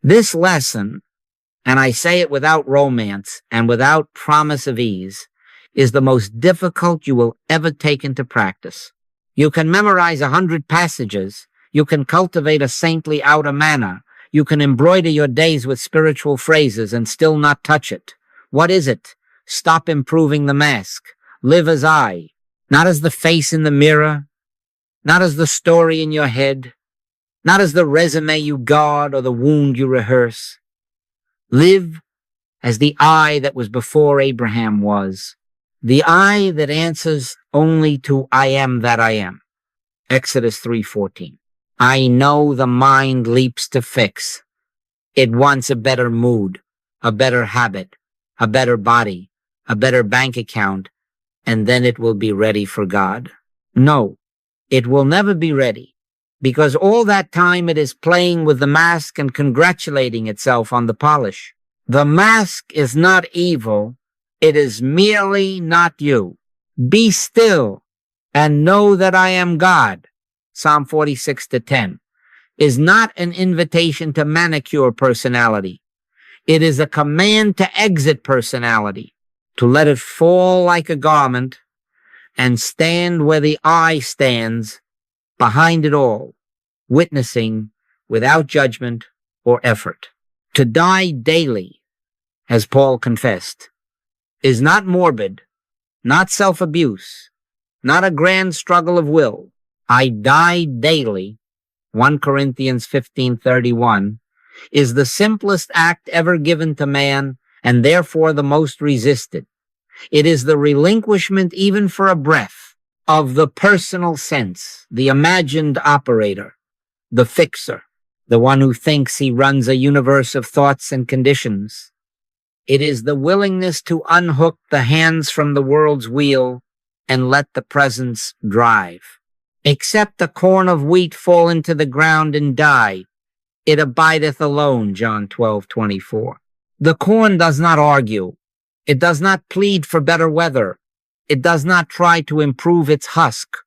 This lesson, and I say it without romance and without promise of ease, is the most difficult you will ever take into practice. You can memorize 100 passages. You can cultivate a saintly outer manner. You can embroider your days with spiritual phrases and still not touch it. What is it? Stop improving the mask. Live as I, not as the face in the mirror, not as the story in your head, not as the resume you guard or the wound you rehearse. Live as the I that was before Abraham was, the I that answers only to I am that I am. Exodus 3:14. I know the mind leaps to fix. It wants a better mood, a better habit, a better body, a better bank account, and then it will be ready for God. No, it will never be ready, because all that time it is playing with the mask and congratulating itself on the polish. The mask is not evil. It is merely not you. Be still and know that I am God. Psalm 46:10 is not an invitation to manicure personality. It is a command to exit personality, to let it fall like a garment and stand where the I stands behind it all, witnessing without judgment or effort. To die daily, as Paul confessed, is not morbid, not self-abuse, not a grand struggle of will. I die daily, 1 Corinthians 15:31, is the simplest act ever given to man and therefore the most resisted. It is the relinquishment, even for a breath, of the personal sense, the imagined operator, the fixer, the one who thinks he runs a universe of thoughts and conditions. It is the willingness to unhook the hands from the world's wheel and let the presence drive. Except a corn of wheat fall into the ground and die, it abideth alone, John 12:24. The corn does not argue. It does not plead for better weather. It does not try to improve its husk.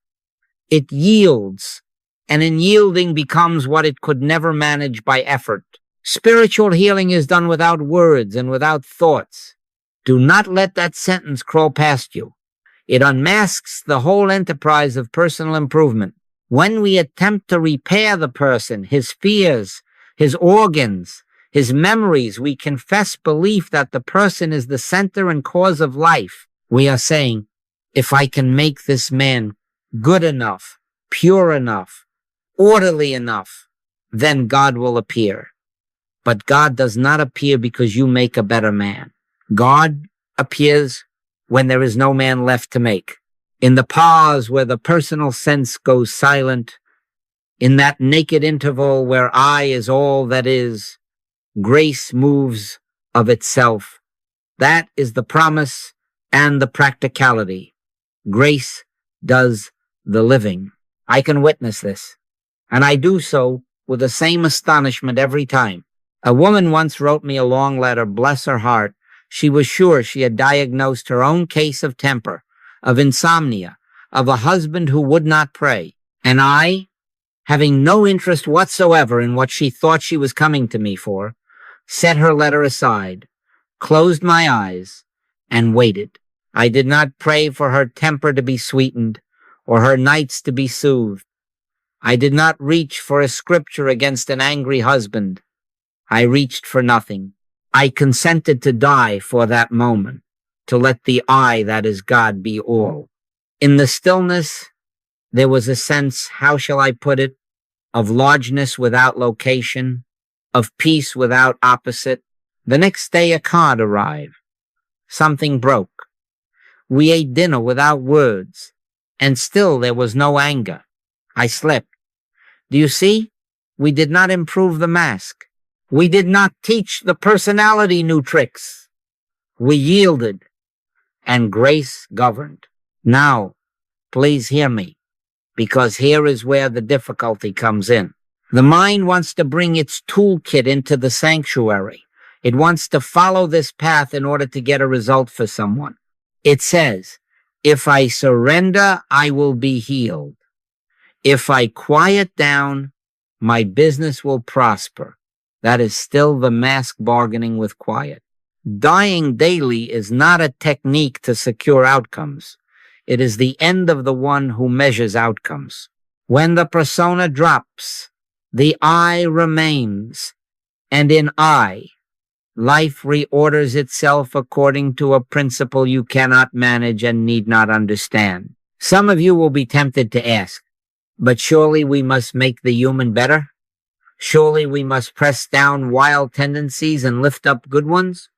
It yields, and in yielding becomes what it could never manage by effort. Spiritual healing is done without words and without thoughts. Do not let that sentence crawl past you. It unmasks the whole enterprise of personal improvement. When we attempt to repair the person, his fears, his organs, his memories, we confess belief that the person is the center and cause of life. We are saying, if I can make this man good enough, pure enough, orderly enough, then God will appear. But God does not appear because you make a better man. God appears when there is no man left to make. In the pause where the personal sense goes silent, in that naked interval where I is all that is, grace moves of itself. That is the promise and the practicality. Grace does the living. I can witness this, and I do so with the same astonishment every time. A woman once wrote me a long letter, bless her heart. She was sure she had diagnosed her own case of temper, of insomnia, of a husband who would not pray. And I, having no interest whatsoever in what she thought she was coming to me for, set her letter aside, closed my eyes, and waited. I did not pray for her temper to be sweetened or her nights to be soothed. I did not reach for a scripture against an angry husband. I reached for nothing. I consented to die for that moment, to let the I that is God be all. In the stillness, there was a sense, how shall I put it, of largeness without location, of peace without opposite. The next day a card arrived. Something broke. We ate dinner without words, and still there was no anger. I slept. Do you see? We did not improve the mask. We did not teach the personality new tricks. We yielded, and grace governed. Now, please hear me, because here is where the difficulty comes in. The mind wants to bring its toolkit into the sanctuary. It wants to follow this path in order to get a result for someone. It says, if I surrender, I will be healed. If I quiet down, my business will prosper. That is still the mask bargaining with quiet. Dying daily is not a technique to secure outcomes. It is the end of the one who measures outcomes. When the persona drops, the I remains, and in I, life reorders itself according to a principle you cannot manage and need not understand. Some of you will be tempted to ask, but surely we must make the human better? Surely we must press down wild tendencies and lift up good ones?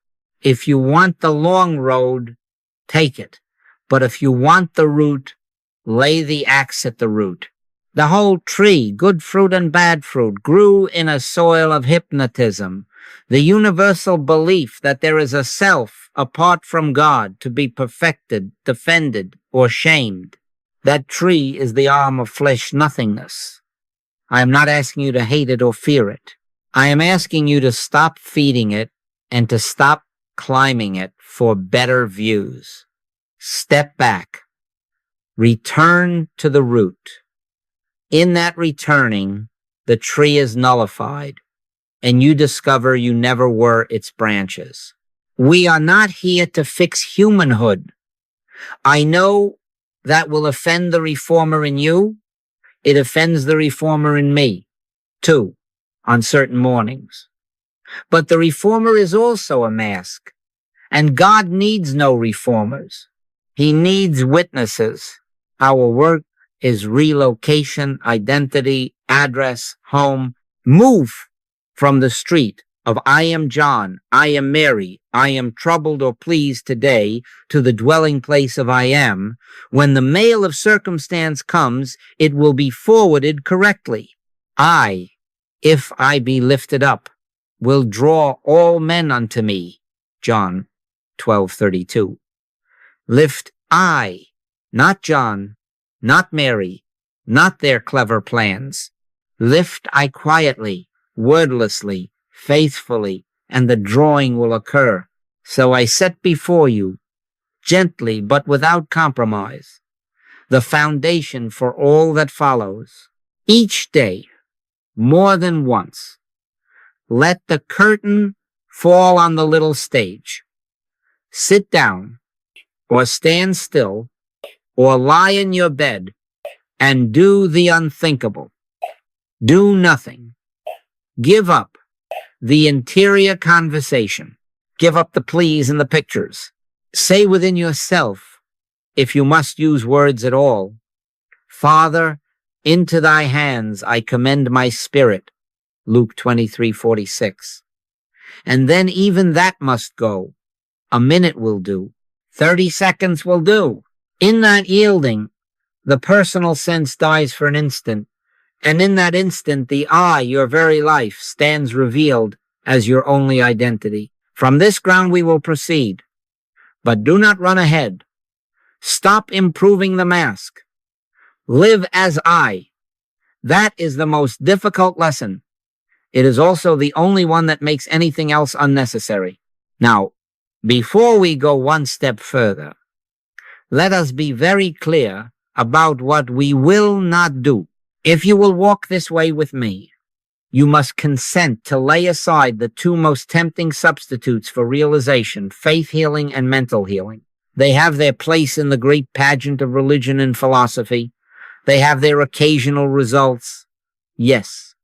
If you want the long road, take it. But if you want the root, lay the axe at the root. The whole tree, good fruit and bad fruit, grew in a soil of hypnotism. The universal belief that there is a self apart from God to be perfected, defended, or shamed. That tree is the arm of flesh nothingness. I am not asking you to hate it or fear it. I am asking you to stop feeding it and to stop climbing it for better views. Step back. Return to the root. In that returning, the tree is nullified, and you discover you never were its branches. We are not here to fix humanhood. I know that will offend the reformer in you. It offends the reformer in me, too, on certain mornings. But the reformer is also a mask, and God needs no reformers. He needs witnesses. Our work is relocation, identity, address, home. Move from the street of I am John, I am Mary, I am troubled or pleased today to the dwelling place of I am. When the mail of circumstance comes, it will be forwarded correctly. I, if I be lifted up, will draw all men unto me. John 12:32. Lift I, not John, not Mary, not their clever plans. Lift I quietly, wordlessly, faithfully, and the drawing will occur. So I set before you, gently but without compromise, the foundation for all that follows. Each day, more than once, let the curtain fall on the little stage. Sit down, or stand still, or lie in your bed, and do the unthinkable. Do nothing. Give up the interior conversation. Give up the pleas and the pictures. Say within yourself, if you must use words at all, Father, into thy hands I commend my spirit. Luke 23:46. And then even that must go. A minute will do. 30 seconds will do. In that yielding, the personal sense dies for an instant, and in that instant, the I, your very life, stands revealed as your only identity. From this ground we will proceed, but do not run ahead. Stop improving the mask. Live as I. That is the most difficult lesson. It is also the only one that makes anything else unnecessary. Now, before we go one step further, let us be very clear about what we will not do. If you will walk this way with me, you must consent to lay aside the two most tempting substitutes for realization, faith healing and mental healing. They have their place in the great pageant of religion and philosophy. They have their occasional results. Yes,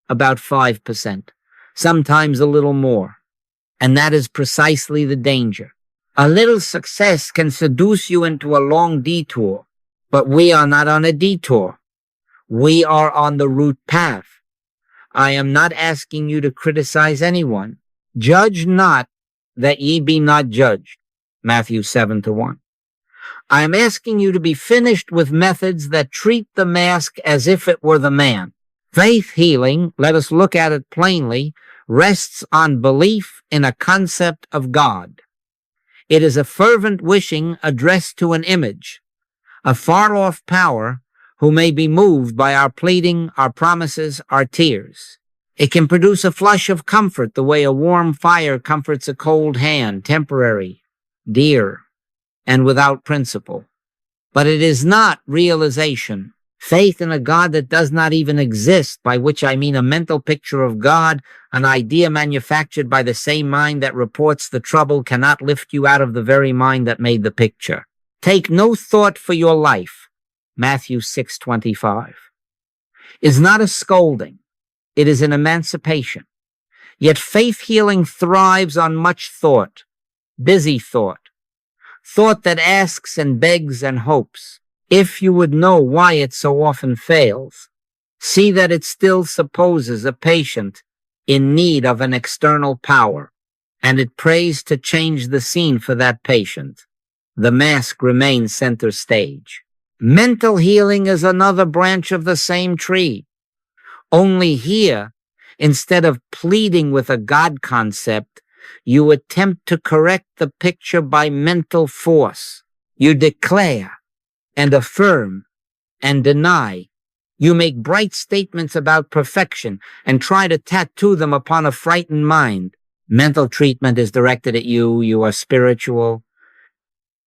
about 5%, sometimes a little more. And that is precisely the danger. A little success can seduce you into a long detour, but we are not on a detour. We are on the root path. I am not asking you to criticize anyone. Judge not that ye be not judged. Matthew 7:1. I am asking you to be finished with methods that treat the mask as if it were the man. Faith healing, let us look at it plainly, rests on belief in a concept of God. It is a fervent wishing addressed to an image, a far-off power who may be moved by our pleading, our promises, our tears. It can produce a flush of comfort the way a warm fire comforts a cold hand, temporary, dear, and without principle. But it is not realization. Faith in a God that does not even exist, by which I mean a mental picture of God, an idea manufactured by the same mind that reports the trouble, cannot lift you out of the very mind that made the picture. Take no thought for your life, Matthew 6:25, is not a scolding. It is an emancipation. Yet faith healing thrives on much thought, busy thought that asks and begs and hopes. If you would know why it so often fails, see that it still supposes a patient in need of an external power, and it prays to change the scene for that patient. The mask remains center stage. Mental healing is another branch of the same tree. Only here, instead of pleading with a God concept, you attempt to correct the picture by mental force. You declare and affirm and deny. You make bright statements about perfection and try to tattoo them upon a frightened mind. Mental treatment is directed at you. You are spiritual.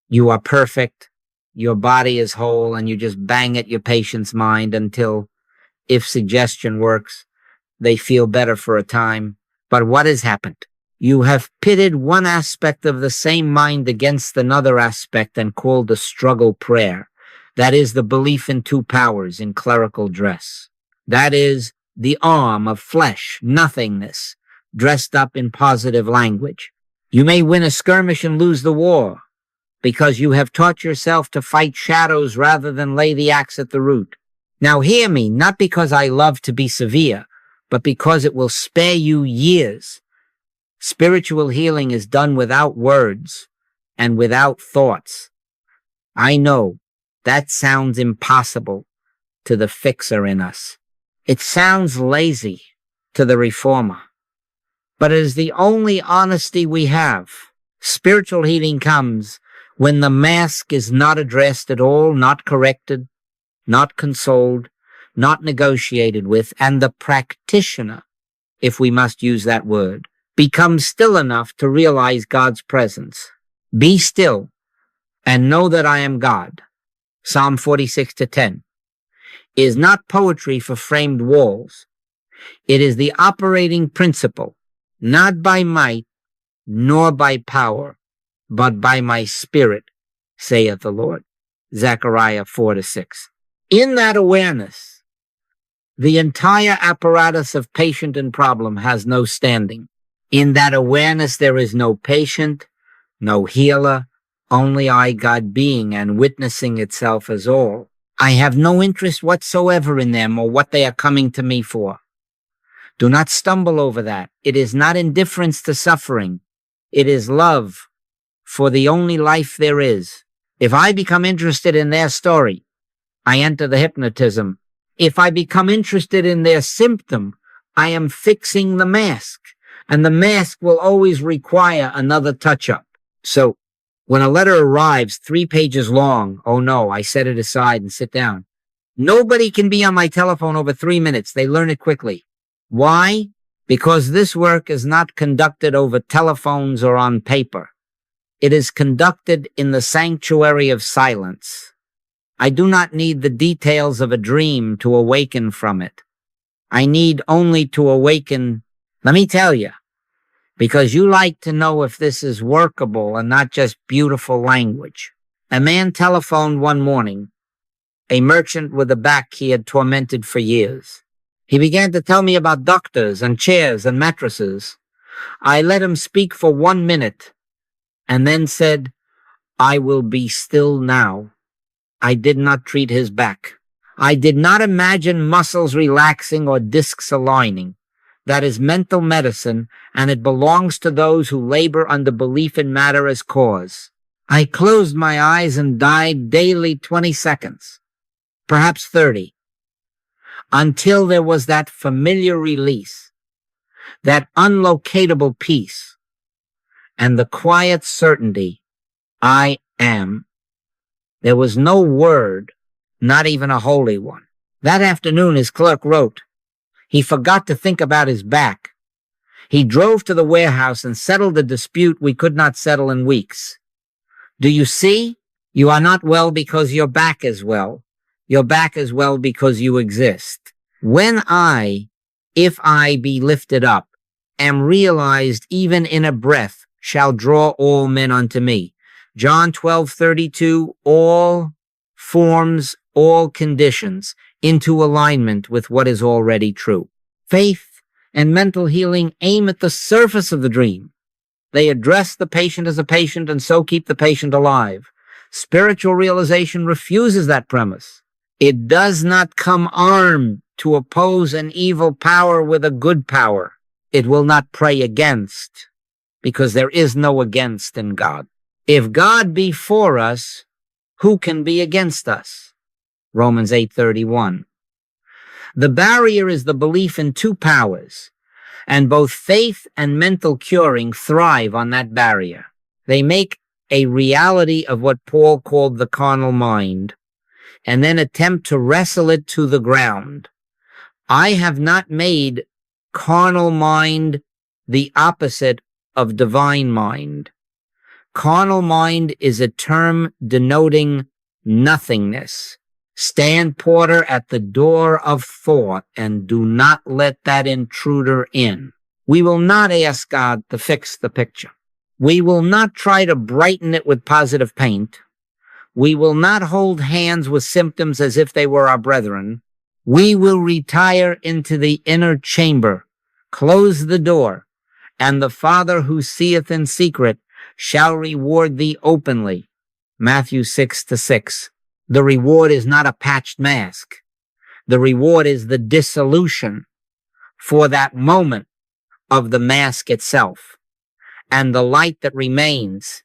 You are perfect. Your body is whole, and you just bang at your patient's mind until, if suggestion works, they feel better for a time. But what has happened? You have pitted one aspect of the same mind against another aspect and called a struggle prayer. That is the belief in two powers in clerical dress. That is the arm of flesh, nothingness, dressed up in positive language. You may win a skirmish and lose the war because you have taught yourself to fight shadows rather than lay the axe at the root. Now hear me, not because I love to be severe, but because it will spare you years. Spiritual healing is done without words and without thoughts. I know that sounds impossible to the fixer in us. It sounds lazy to the reformer. But it is the only honesty we have. Spiritual healing comes when the mask is not addressed at all, not corrected, not consoled, not negotiated with, and the practitioner, if we must use that word, becomes still enough to realize God's presence. Be still and know that I am God. Psalm 46:10 is not poetry for framed walls. It is the operating principle, not by might nor by power, but by my spirit, saith the Lord. Zechariah 4-6. In that awareness, the entire apparatus of patient and problem has no standing. In that awareness, there is no patient, no healer, only I, God being and witnessing itself as all. I have no interest whatsoever in them or what they are coming to me for. Do not stumble over that. It is not indifference to suffering. It is love for the only life there is. If I become interested in their story, I enter the hypnotism. If I become interested in their symptom, I am fixing the mask, and the mask will always require another touch-up. So, when a letter arrives 3 pages long, oh no, I set it aside and sit down. Nobody can be on my telephone over 3 minutes. They learn it quickly. Why? Because this work is not conducted over telephones or on paper. It is conducted in the sanctuary of silence. I do not need the details of a dream to awaken from it. I need only to awaken, let me tell you, because you like to know if this is workable and not just beautiful language. A man telephoned one morning, a merchant with a back he had tormented for years. He began to tell me about doctors and chairs and mattresses. I let him speak for 1 minute and then said, I will be still now. I did not treat his back. I did not imagine muscles relaxing or discs aligning. That is mental medicine, and it belongs to those who labor under belief in matter as cause. I closed my eyes and died daily 20 seconds, perhaps 30, until there was that familiar release, that unlocatable peace, and the quiet certainty, I am. There was no word, not even a holy one. That afternoon, his clerk wrote, he forgot to think about his back. He drove to the warehouse and settled a dispute we could not settle in weeks. Do you see? You are not well because your back is well. Your back is well because you exist. When I, if I be lifted up, am realized even in a breath, shall draw all men unto me. John 12:32, all forms, all conditions into alignment with what is already true. Faith and mental healing aim at the surface of the dream. They address the patient as a patient and so keep the patient alive. Spiritual realization refuses that premise. It does not come armed to oppose an evil power with a good power. It will not pray against, because there is no against in God. If God be for us, who can be against us? Romans 8:31. The barrier is the belief in two powers, and both faith and mental curing thrive on that barrier. They make a reality of what Paul called the carnal mind, and then attempt to wrestle it to the ground. I have not made carnal mind the opposite of divine mind. Carnal mind is a term denoting nothingness. Stand, porter, at the door of thought, and do not let that intruder in. We will not ask God to fix the picture. We will not try to brighten it with positive paint. We will not hold hands with symptoms as if they were our brethren. We will retire into the inner chamber, close the door, and the Father who seeth in secret shall reward thee openly. Matthew 6:6. The reward is not a patched mask. The reward is the dissolution for that moment of the mask itself. And the light that remains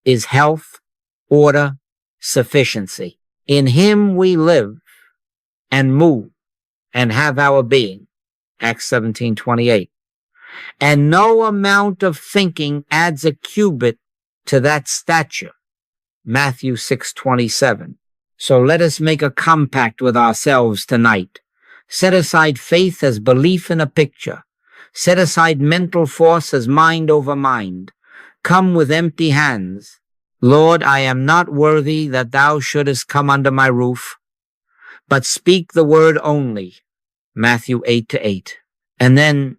is health, order, sufficiency. In him we live and move and have our being. Acts 17:28. And no amount of thinking adds a cubit to that stature. Matthew 6:27. So let us make a compact with ourselves tonight. Set aside faith as belief in a picture. Set aside mental force as mind over mind. Come with empty hands. Lord, I am not worthy that thou shouldest come under my roof, but speak the word only. Matthew 8:8. And then,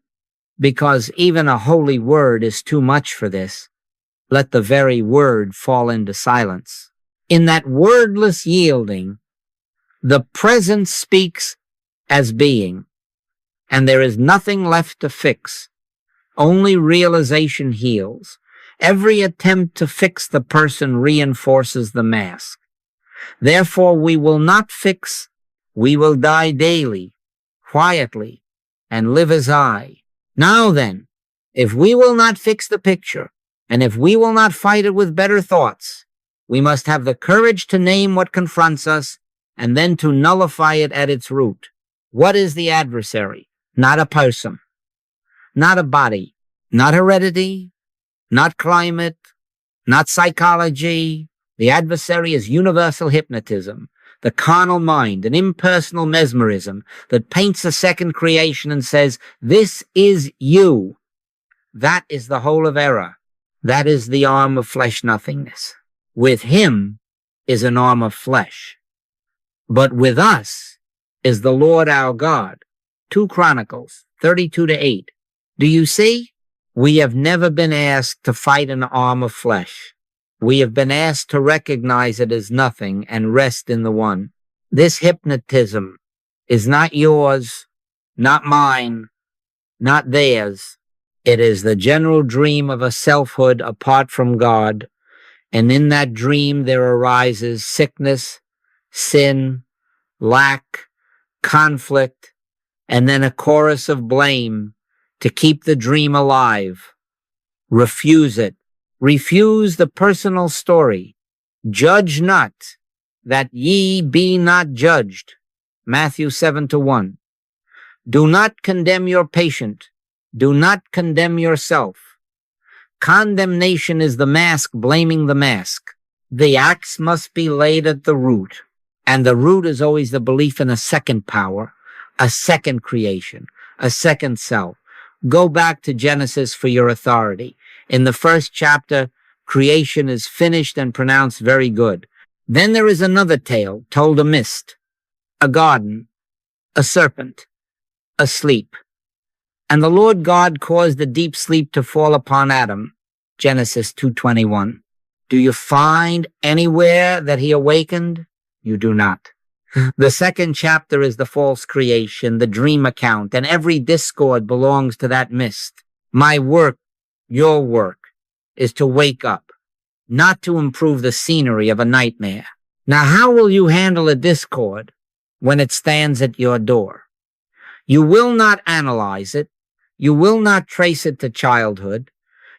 because even a holy word is too much for this, let the very word fall into silence. In that wordless yielding, the present speaks as being, and there is nothing left to fix. Only realization heals. Every attempt to fix the person reinforces the mask. Therefore, we will not fix, we will die daily, quietly, and live as I. Now then, if we will not fix the picture, and if we will not fight it with better thoughts, we must have the courage to name what confronts us and then to nullify it at its root. What is the adversary? Not a person, not a body, not heredity, not climate, not psychology. The adversary is universal hypnotism, the carnal mind, an impersonal mesmerism that paints a second creation and says, this is you. That is the whole of error. That is the arm of flesh nothingness. With him is an arm of flesh. But with us is the Lord our God. 2 Chronicles 32-8. Do you see? We have never been asked to fight an arm of flesh. We have been asked to recognize it as nothing and rest in the one. This hypnotism is not yours, not mine, not theirs. It is the general dream of a selfhood apart from God. And in that dream there arises sickness, sin, lack, conflict, and then a chorus of blame to keep the dream alive. Refuse it. Refuse the personal story. Judge not, that ye be not judged. Matthew 7:1. Do not condemn your patient. Do not condemn yourself. Condemnation is the mask blaming the mask. The axe must be laid at the root, and the root is always the belief in a second power, a second creation, a second self. Go back to Genesis for your authority. In the first chapter, creation is finished and pronounced very good. Then there is another tale told amist. a garden, a serpent, asleep. And the Lord God caused a deep sleep to fall upon Adam. Genesis 2:21. Do you find anywhere that he awakened? You do not. The second chapter is the false creation, the dream account, and every discord belongs to that mist. My work, your work, is to wake up, not to improve the scenery of a nightmare. Now, how will you handle a discord when it stands at your door? You will not analyze it. You will not trace it to childhood.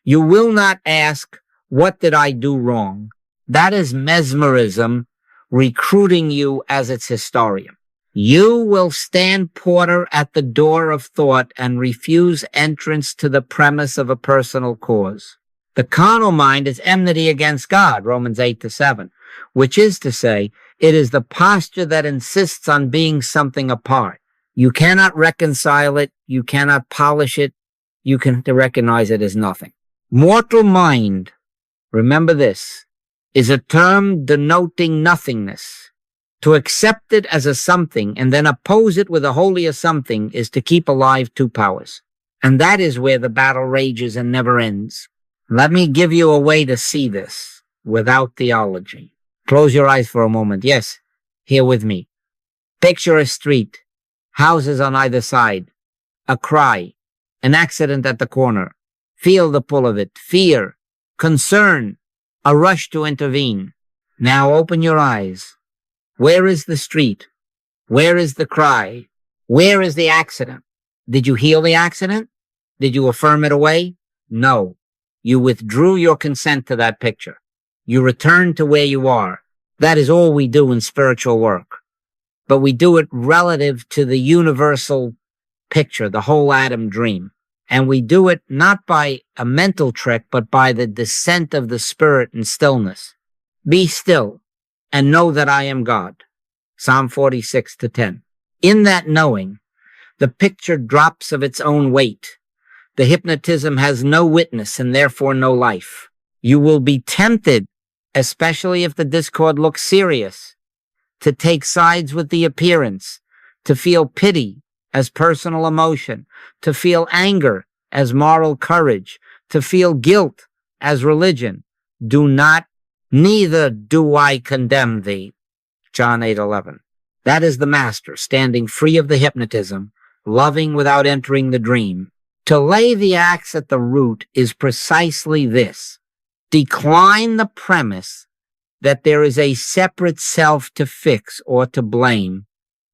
You will not ask, what did I do wrong? That is mesmerism recruiting you as its historian. You will stand porter at the door of thought and refuse entrance to the premise of a personal cause. The carnal mind is enmity against God, Romans 8-7, which is to say, it is the posture that insists on being something apart. You cannot reconcile it. You cannot polish it. You can recognize it as nothing. Mortal mind, remember this, is a term denoting nothingness. To accept it as a something and then oppose it with a holier something is to keep alive two powers. And that is where the battle rages and never ends. Let me give you a way to see this without theology. Close your eyes for a moment. Yes, here with me. Picture a street, houses on either side, a cry, an accident at the corner. Feel the pull of it. Fear, concern, a rush to intervene. Now open your eyes. Where is the street? Where is the cry? Where is the accident? Did you heal the accident? Did you affirm it away? No. You withdrew your consent to that picture. You returned to where you are. That is all we do in spiritual work. But we do it relative to the universal picture, the whole Adam dream. And we do it not by a mental trick, but by the descent of the Spirit in stillness. Be still and know that I am God. Psalm 46-10. In that knowing, the picture drops of its own weight. The hypnotism has no witness and therefore no life. You will be tempted, especially if the discord looks serious, to take sides with the appearance, to feel pity as personal emotion, to feel anger as moral courage, to feel guilt as religion. Do not, neither do I condemn thee. John 8:11. That is the master standing free of the hypnotism, loving without entering the dream. To lay the axe at the root is precisely this. Decline the premise that there is a separate self to fix or to blame,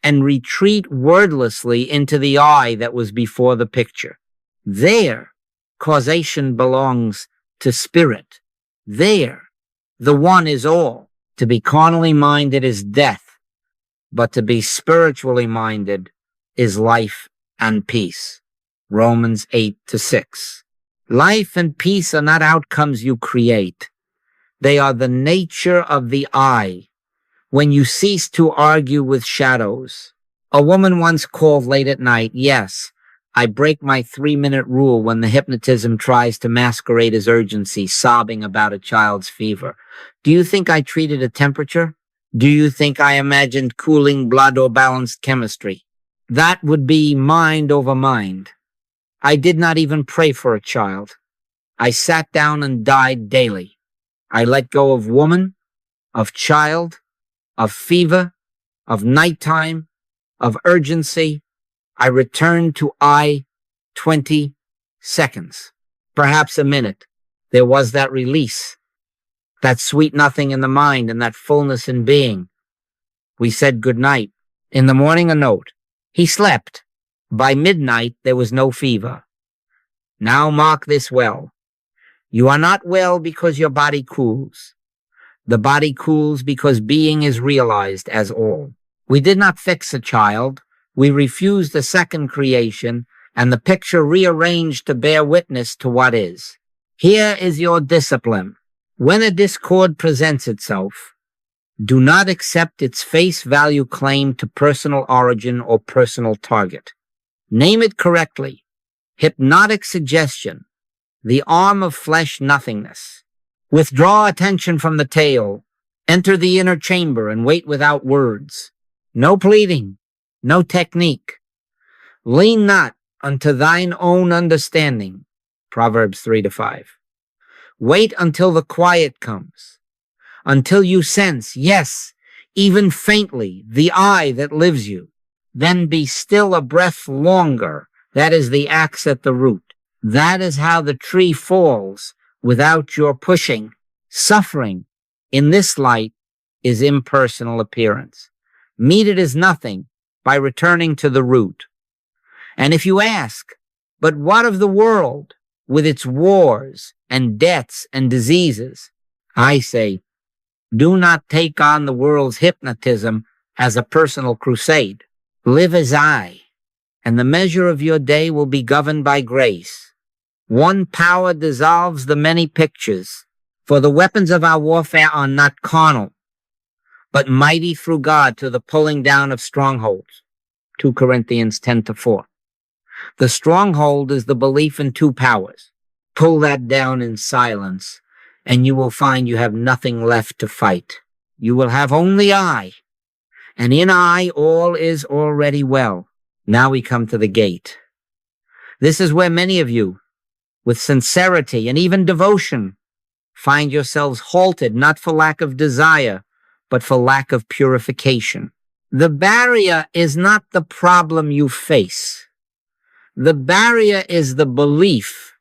and retreat wordlessly into the I that was before the picture. There, causation belongs to spirit. There, the one is all. To be carnally minded is death, but to be spiritually minded is life and peace. Romans 8-6. Life and peace are not outcomes you create. They are the nature of the I. When you cease to argue with shadows. A woman once called late at night. Yes, I break my 3-minute rule when the hypnotism tries to masquerade as urgency, sobbing about a child's fever. Do you think I treated a temperature? Do you think I imagined cooling blood or balanced chemistry? That would be mind over mind. I did not even pray for a child. I sat down and died daily. I let go of woman, of child, of fever, of nighttime, of urgency. I returned to I 20 seconds, perhaps a minute. There was that release, that sweet nothing in the mind and that fullness in being. We said good night. In the morning, a note. He slept. By midnight, there was no fever. Now mark this well. You are not well because your body cools. The body cools because being is realized as all. We did not fix a child. We refused a second creation, and the picture rearranged to bear witness to what is. Here is your discipline. When a discord presents itself, do not accept its face value claim to personal origin or personal target. Name it correctly. Hypnotic suggestion. The arm of flesh nothingness. Withdraw attention from the tail. Enter the inner chamber and wait without words. No pleading, no technique. Lean not unto thine own understanding. Proverbs 3-5. Wait until the quiet comes, until you sense, yes, even faintly, the I that lives you. Then be still a breath longer. That is the axe at the root. That is how the tree falls without your pushing. Suffering in this light is impersonal appearance. Meet it as nothing by returning to the root. And if you ask, but what of the world with its wars and debts and diseases? I say, do not take on the world's hypnotism as a personal crusade. Live as I, and the measure of your day will be governed by grace. One power dissolves the many pictures, for the weapons of our warfare are not carnal, but mighty through God to the pulling down of strongholds. 2 Corinthians 10-4. The stronghold is the belief in two powers. Pull that down in silence, and you will find you have nothing left to fight. You will have only I, and in I all is already well. Now we come to the gate. This is where many of you, with sincerity and even devotion, find yourselves halted, not for lack of desire, but for lack of purification. The barrier is not the problem you face. The barrier is the belief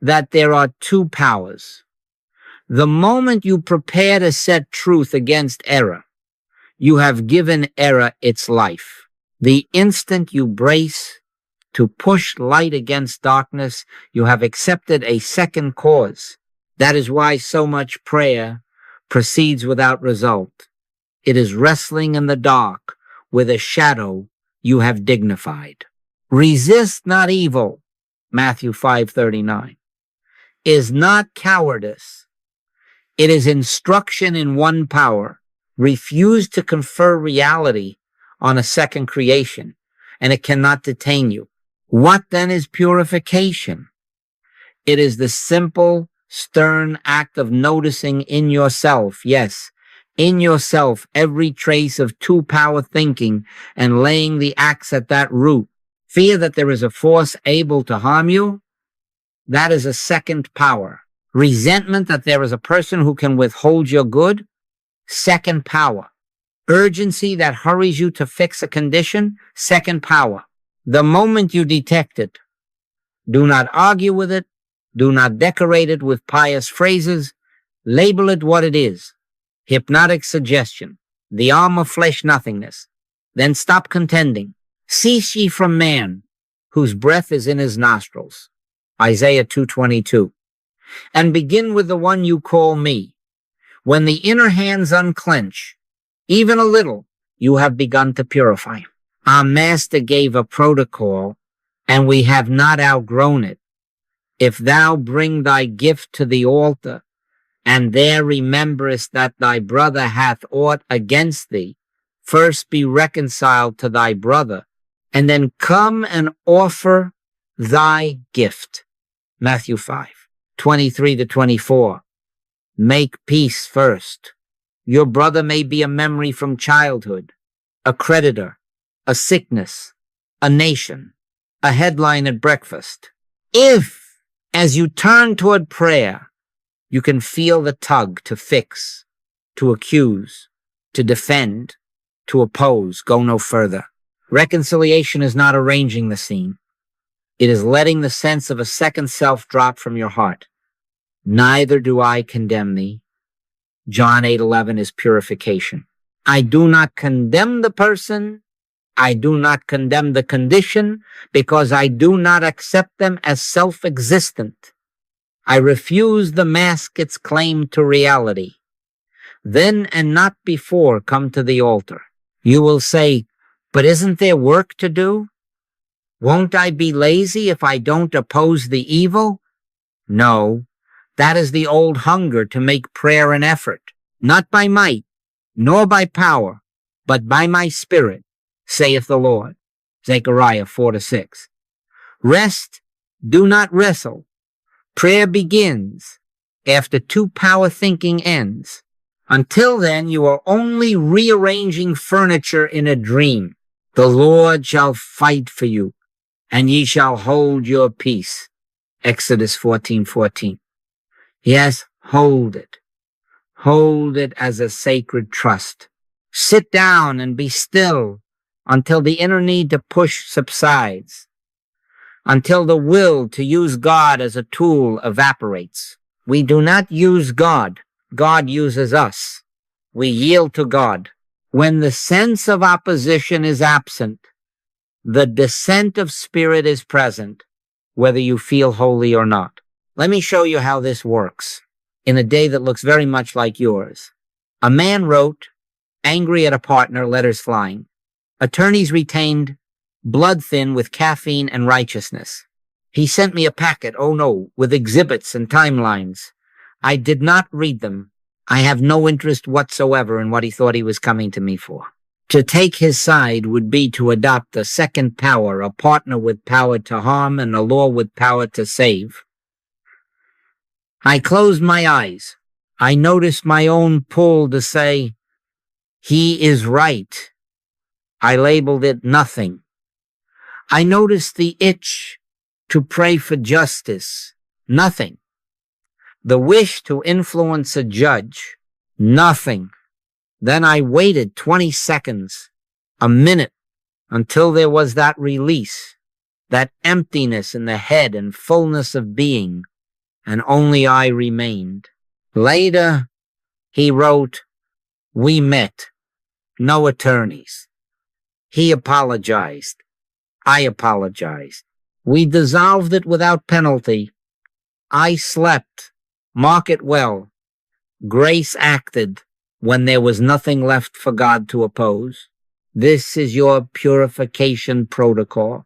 that there are two powers. The moment you prepare to set truth against error, you have given error its life. The instant you brace to push light against darkness, you have accepted a second cause. That is why so much prayer proceeds without result. It is wrestling in the dark with a shadow you have dignified. Resist not evil, Matthew 5:39, is not cowardice. It is instruction in one power. Refuse to confer reality on a second creation, and it cannot detain you. What then is purification? It is the simple, stern act of noticing in yourself, yes, in yourself, every trace of two-power thinking and laying the axe at that root. Fear that there is a force able to harm you? That is a second power. Resentment that there is a person who can withhold your good? Second power. Urgency that hurries you to fix a condition? Second power. The moment you detect it, do not argue with it. Do not decorate it with pious phrases. Label it what it is. Hypnotic suggestion. The arm of flesh nothingness. Then stop contending. Cease ye from man, whose breath is in his nostrils. Isaiah 2:22. And begin with the one you call me. When the inner hands unclench, even a little, you have begun to purify. Our master gave a protocol, and we have not outgrown it. If thou bring thy gift to the altar, and there rememberest that thy brother hath aught against thee, first be reconciled to thy brother, and then come and offer thy gift. Matthew 5:23-24. Make peace first. Your brother may be a memory from childhood, a creditor, a sickness, a nation, a headline at breakfast. If, as you turn toward prayer, you can feel the tug to fix, to accuse, to defend, to oppose, go no further. Reconciliation is not arranging the scene. It is letting the sense of a second self drop from your heart. Neither do I condemn thee. John 8:11 is purification. I do not condemn the person. I do not condemn the condition because I do not accept them as self-existent. I refuse the mask its claim to reality. Then and not before come to the altar. You will say, but isn't there work to do? Won't I be lazy if I don't oppose the evil? No, that is the old hunger to make prayer an effort, not by might, nor by power, but by my spirit, saith the Lord. Zechariah 4-6. Rest, do not wrestle. Prayer begins after two-power thinking ends. Until then, you are only rearranging furniture in a dream. The Lord shall fight for you, and ye shall hold your peace. Exodus 14:14. Yes, hold it. Hold it as a sacred trust. Sit down and be still until the inner need to push subsides, until the will to use God as a tool evaporates. We do not use God. God uses us. We yield to God. When the sense of opposition is absent, the descent of spirit is present, whether you feel holy or not. Let me show you how this works in a day that looks very much like yours. A man wrote, angry at a partner, letters flying. Attorneys retained, blood thin with caffeine and righteousness. He sent me a packet, oh no, with exhibits and timelines. I did not read them. I have no interest whatsoever in what he thought he was coming to me for. To take his side would be to adopt a second power, a partner with power to harm and a law with power to save. I closed my eyes. I noticed my own pull to say, he is right. I labeled it nothing. I noticed the itch to pray for justice. Nothing. The wish to influence a judge. Nothing. Then I waited 20 seconds, a minute, until there was that release, that emptiness in the head and fullness of being, and only I remained. Later, he wrote, we met. No attorneys. He apologized. I apologized. We dissolved it without penalty. I slept. Mark it well. Grace acted when there was nothing left for God to oppose. This is your purification protocol.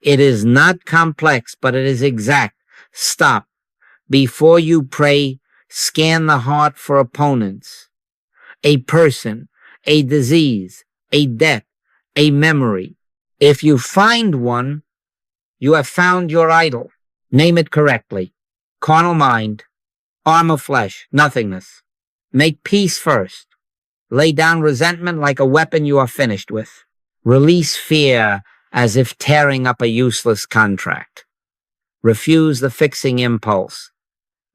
It is not complex, but it is exact. Stop. Before you pray, scan the heart for opponents. A person, a disease, a debt, a memory. If you find one, you have found your idol. Name it correctly. Carnal mind, arm of flesh, nothingness. Make peace first. Lay down resentment like a weapon you are finished with. Release fear as if tearing up a useless contract. Refuse the fixing impulse.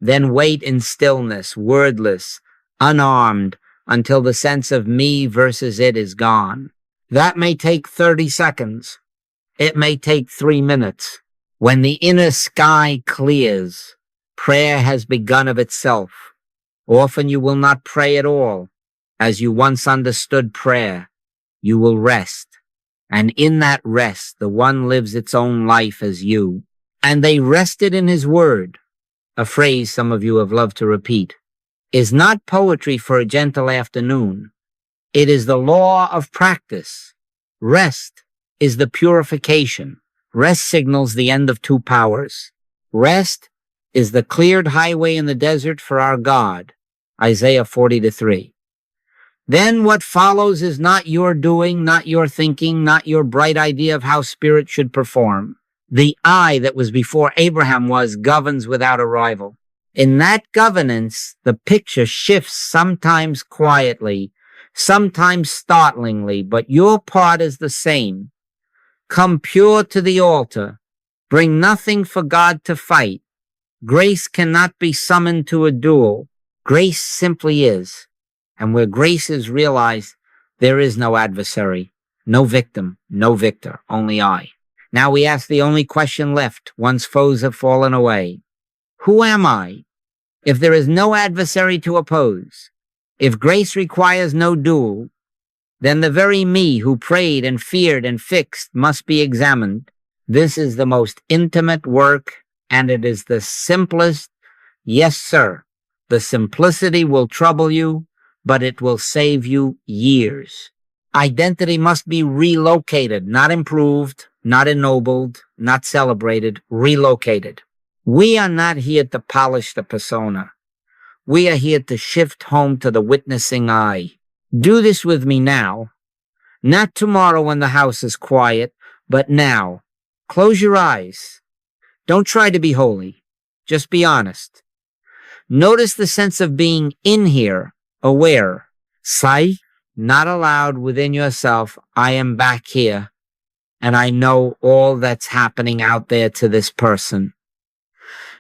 Then wait in stillness, wordless, unarmed, until the sense of me versus it is gone. That may take 30 seconds. It may take 3 minutes. When the inner sky clears, prayer has begun of itself. Often you will not pray at all. As you once understood prayer, you will rest. And in that rest, the one lives its own life as you. And they rested in his word, a phrase some of you have loved to repeat, is not poetry for a gentle afternoon. It is the law of practice. Rest is the purification. Rest signals the end of two powers. Rest is the cleared highway in the desert for our God. Isaiah 40:3. Then what follows is not your doing, not your thinking, not your bright idea of how spirit should perform. The I that was before Abraham governs without a rival. In that governance, the picture shifts sometimes quietly, sometimes startlingly, but your part is the same. Come pure to the altar. Bring nothing for God to fight. Grace cannot be summoned to a duel. Grace simply is. And where grace is realized, there is no adversary, no victim, no victor, only I. Now we ask the only question left once foes have fallen away. Who am I? If there is no adversary to oppose, if grace requires no duel, then the very me who prayed and feared and fixed must be examined. This is the most intimate work, and it is the simplest. Yes, sir. The simplicity will trouble you, but it will save you years. Identity must be relocated, not improved, not ennobled, not celebrated, relocated. We are not here to polish the persona. We are here to shift home to the witnessing eye. Do this with me now. Not tomorrow when the house is quiet, but now. Close your eyes. Don't try to be holy. Just be honest. Notice the sense of being in here aware. Sight, not allowed within yourself. I am back here, and I know all that's happening out there to this person.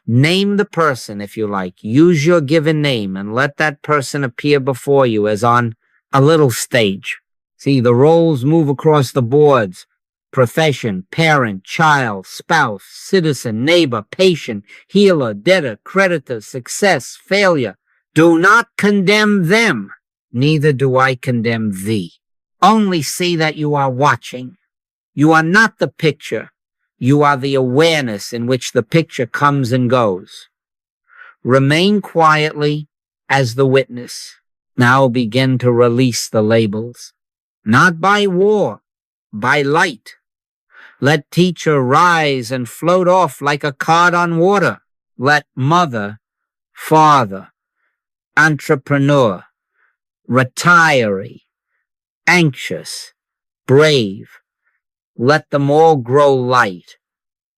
Name the person if you like. Use your given name and let that person appear before you as on a little stage. See, the roles move across the boards. Profession, parent, child, spouse, citizen, neighbor, patient, healer, debtor, creditor, success, failure. Do not condemn them. Neither do I condemn thee. Only see that you are watching. You are not the picture. You are the awareness in which the picture comes and goes. Remain quietly as the witness. Now begin to release the labels. Not by war, by light. Let teacher rise and float off like a cod on water. Let mother, father, entrepreneur, retiree, anxious, brave, let them all grow light.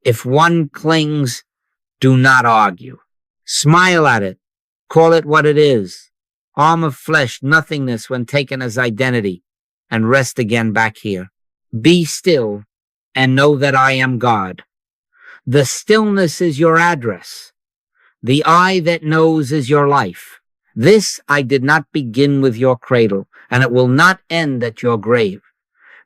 If one clings, do not argue. Smile at it. Call it what it is. Arm of flesh, nothingness when taken as identity, and rest again back here. Be still and know that I am God. The stillness is your address. The I that knows is your life. This I did not begin with your cradle, and it will not end at your grave.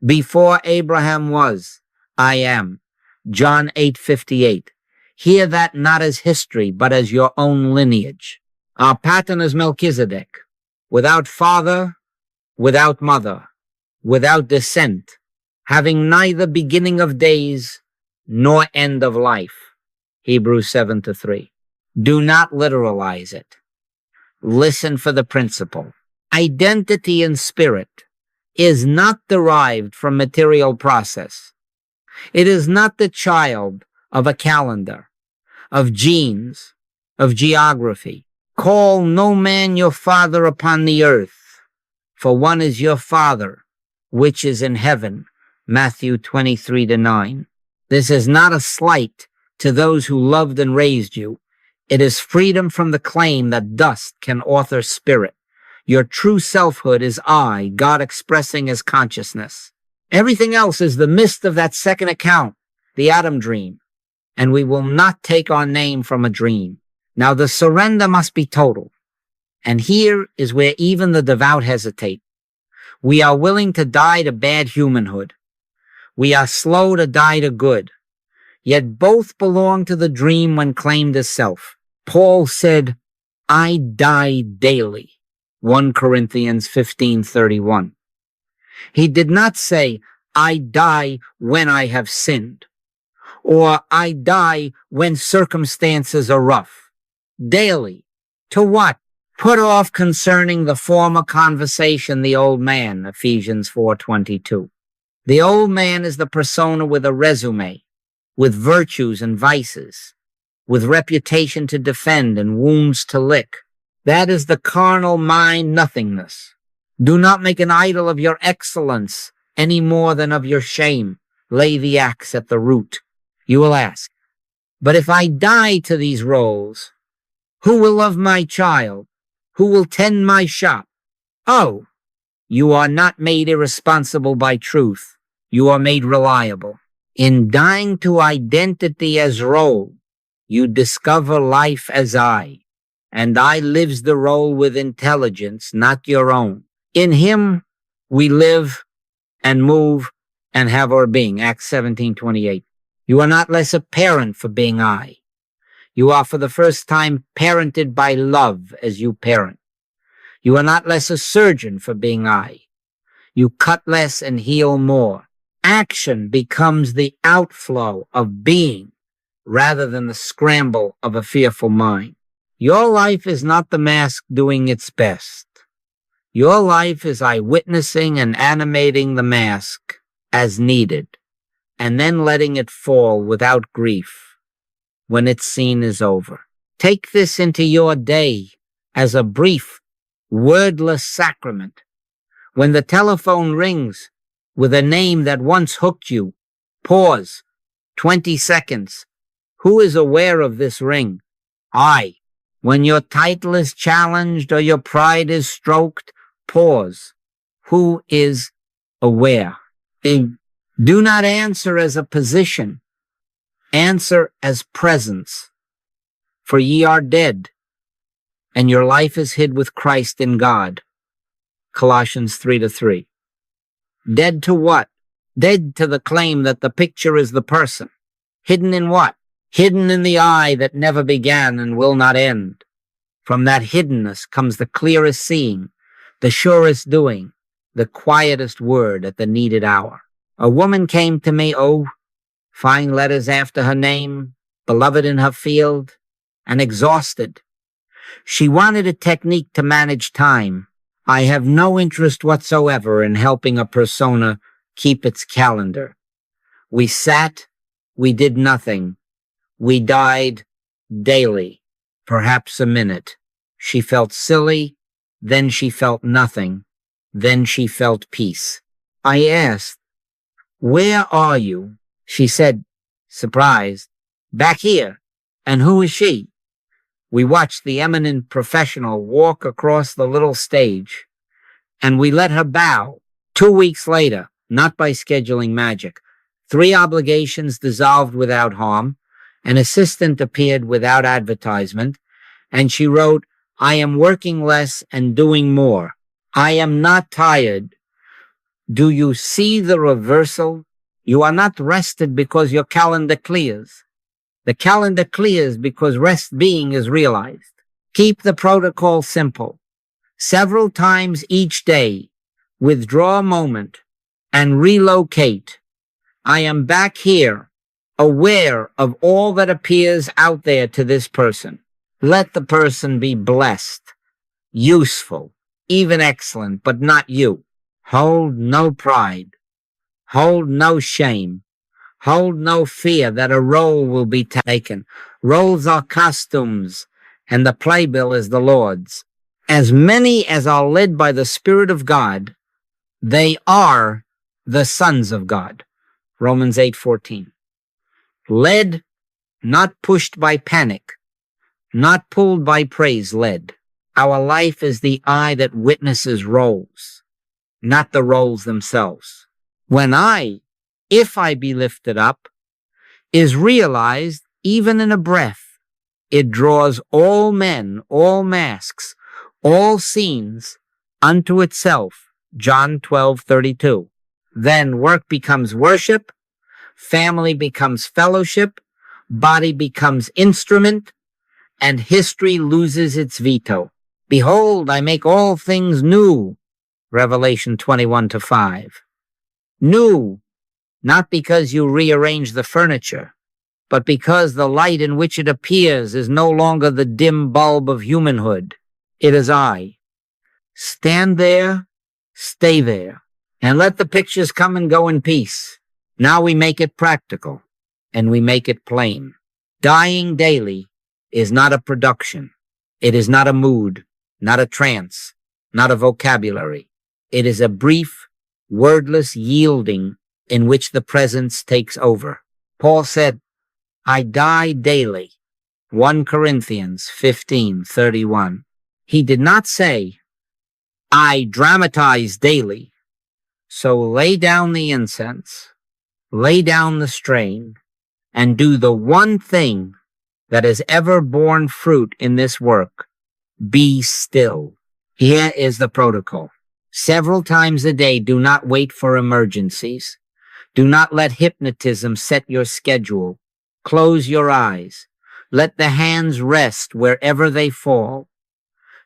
Before Abraham was, I am. John 8:58. Hear that not as history, but as your own lineage. Our pattern is Melchizedek. Without father, without mother, without descent, having neither beginning of days nor end of life. Hebrews 7:3. Do not literalize it. Listen for the principle. Identity in spirit is not derived from material process. It is not the child of a calendar, of genes, of geography. Call no man your father upon the earth, for one is your Father, which is in heaven. Matthew 23:9. This is not a slight to those who loved and raised you. It is freedom from the claim that dust can author spirit. Your true selfhood is I, God expressing as consciousness. Everything else is the mist of that second account, the Adam dream. And we will not take our name from a dream. Now the surrender must be total. And here is where even the devout hesitate. We are willing to die to bad humanhood. We are slow to die to good. Yet both belong to the dream when claimed as self. Paul said, I die daily. 1 Corinthians 15:31. He did not say, I die when I have sinned, or I die when circumstances are rough. Daily. To what? Put off concerning the former conversation the old man, Ephesians 4:22. The old man is the persona with a resume, with virtues and vices, with reputation to defend and wounds to lick. That is the carnal mind nothingness. Do not make an idol of your excellence any more than of your shame. Lay the axe at the root. You will ask, but if I die to these roles, who will love my child? Who will tend my shop? Oh, you are not made irresponsible by truth. You are made reliable. In dying to identity as role, you discover life as I. And I lives the role with intelligence, not your own. In him, we live and move and have our being. Acts 17:28. You are not less a parent for being I. You are for the first time parented by love as you parent. You are not less a surgeon for being I. You cut less and heal more. Action becomes the outflow of being rather than the scramble of a fearful mind. Your life is not the mask doing its best. Your life is eyewitnessing and animating the mask as needed, and then letting it fall without grief when its scene is over. Take this into your day as a brief, wordless sacrament. When the telephone rings with a name that once hooked you, pause 20 seconds. Who is aware of this ring? I. When your title is challenged or your pride is stroked, pause. Who is aware? Do not answer as a position. Answer as presence. For ye are dead, and your life is hid with Christ in God. Colossians 3:3. Dead to what? Dead to the claim that the picture is the person. Hidden in what? Hidden in the eye that never began and will not end. From that hiddenness comes the clearest seeing, the surest doing, the quietest word at the needed hour. A woman came to me, fine letters after her name, beloved in her field, and exhausted. She wanted a technique to manage time. I have no interest whatsoever in helping a persona keep its calendar. We sat, we did nothing. We died daily, perhaps a minute. She felt silly, then she felt nothing, then she felt peace. I asked, "Where are you?" She said, surprised, "Back here." And who is she? We watched the eminent professional walk across the little stage, and we let her bow. 2 weeks later, not by scheduling magic, 3 obligations dissolved without harm, an assistant appeared without advertisement, and she wrote, "I am working less and doing more. I am not tired." Do you see the reversal? You are not rested because your calendar clears. The calendar clears because rest being is realized. Keep the protocol simple. Several times each day, withdraw a moment and relocate. I am back here, aware of all that appears out there to this person. Let the person be blessed, useful, even excellent, but not you. Hold no pride. Hold no shame. Hold no fear that a role will be taken. Roles are costumes, and the playbill is the Lord's. As many as are led by the Spirit of God, they are the sons of God. Romans 8:14. Led, not pushed by panic, not pulled by praise, led. Our life is the eye that witnesses roles, not the roles themselves. When if I be lifted up, is realized even in a breath, it draws all men, all masks, all scenes unto itself. John 12:32. Then work becomes worship, family becomes fellowship, body becomes instrument, and history loses its veto. Behold, I make all things new. Revelation 21:5. New, not because you rearrange the furniture, but because the light in which it appears is no longer the dim bulb of humanhood. It is I. Stand there, stay there, and let the pictures come and go in peace. Now we make it practical, and we make it plain. Dying daily is not a production. It is not a mood, not a trance, not a vocabulary. It is a brief, wordless yielding in which the presence takes over. Paul said, I die daily. 1 Corinthians 15:31. He did not say, I dramatize daily. So lay down the incense, lay down the strain, and do the one thing that has ever borne fruit in this work. Be still. Here is the protocol. Several times a day, do not wait for emergencies. Do not let hypnotism set your schedule. Close your eyes. Let the hands rest wherever they fall.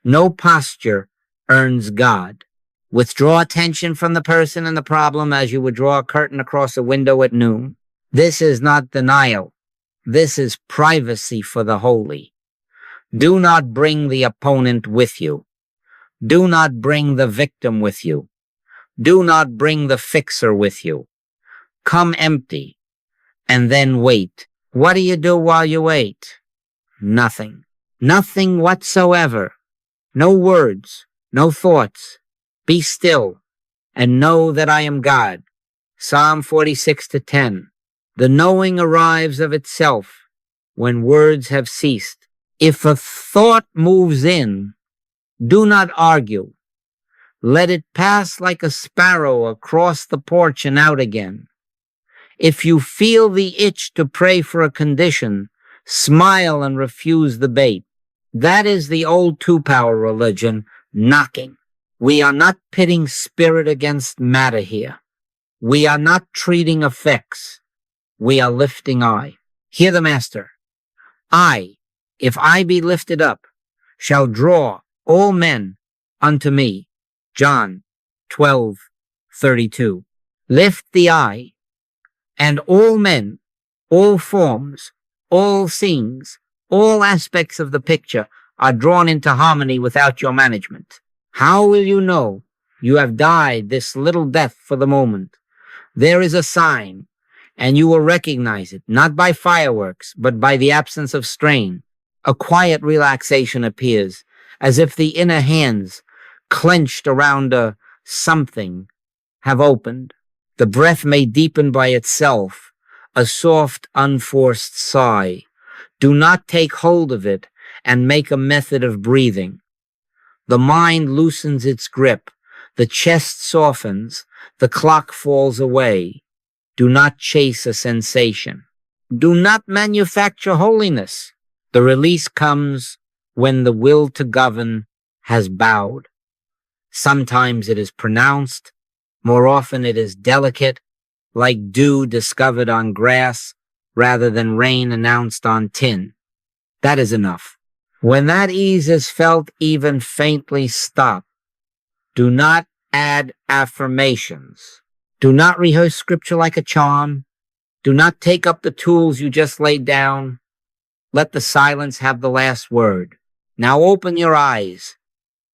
No posture earns God. Withdraw attention from the person and the problem as you would draw a curtain across a window at noon. This is not denial. This is privacy for the holy. Do not bring the opponent with you. Do not bring the victim with you. Do not bring the fixer with you. Come empty, and then wait. What do you do while you wait? Nothing. Nothing whatsoever. No words, no thoughts. Be still, and know that I am God. Psalm 46:10. The knowing arrives of itself when words have ceased. If a thought moves in, do not argue. Let it pass like a sparrow across the porch and out again. If you feel the itch to pray for a condition, smile and refuse the bait. That is the old two-power religion, knocking. We are not pitting spirit against matter here. We are not treating effects. We are lifting I. Hear the master. I, if I be lifted up, shall draw all men unto me. John 12:32. Lift the I, and all men, all forms, all scenes, all aspects of the picture are drawn into harmony without your management. How will you know you have died this little death for the moment? There is a sign, and you will recognize it, not by fireworks, but by the absence of strain. A quiet relaxation appears, as if the inner hands, clenched around a something, have opened. The breath may deepen by itself, a soft, unforced sigh. Do not take hold of it and make a method of breathing. The mind loosens its grip, the chest softens, the clock falls away. Do not chase a sensation. Do not manufacture holiness. The release comes when the will to govern has bowed. Sometimes it is pronounced, more often it is delicate, like dew discovered on grass rather than rain announced on tin. That is enough. When that ease is felt even faintly, stop. Do not add affirmations. Do not rehearse scripture like a charm. Do not take up the tools you just laid down. Let the silence have the last word. Now open your eyes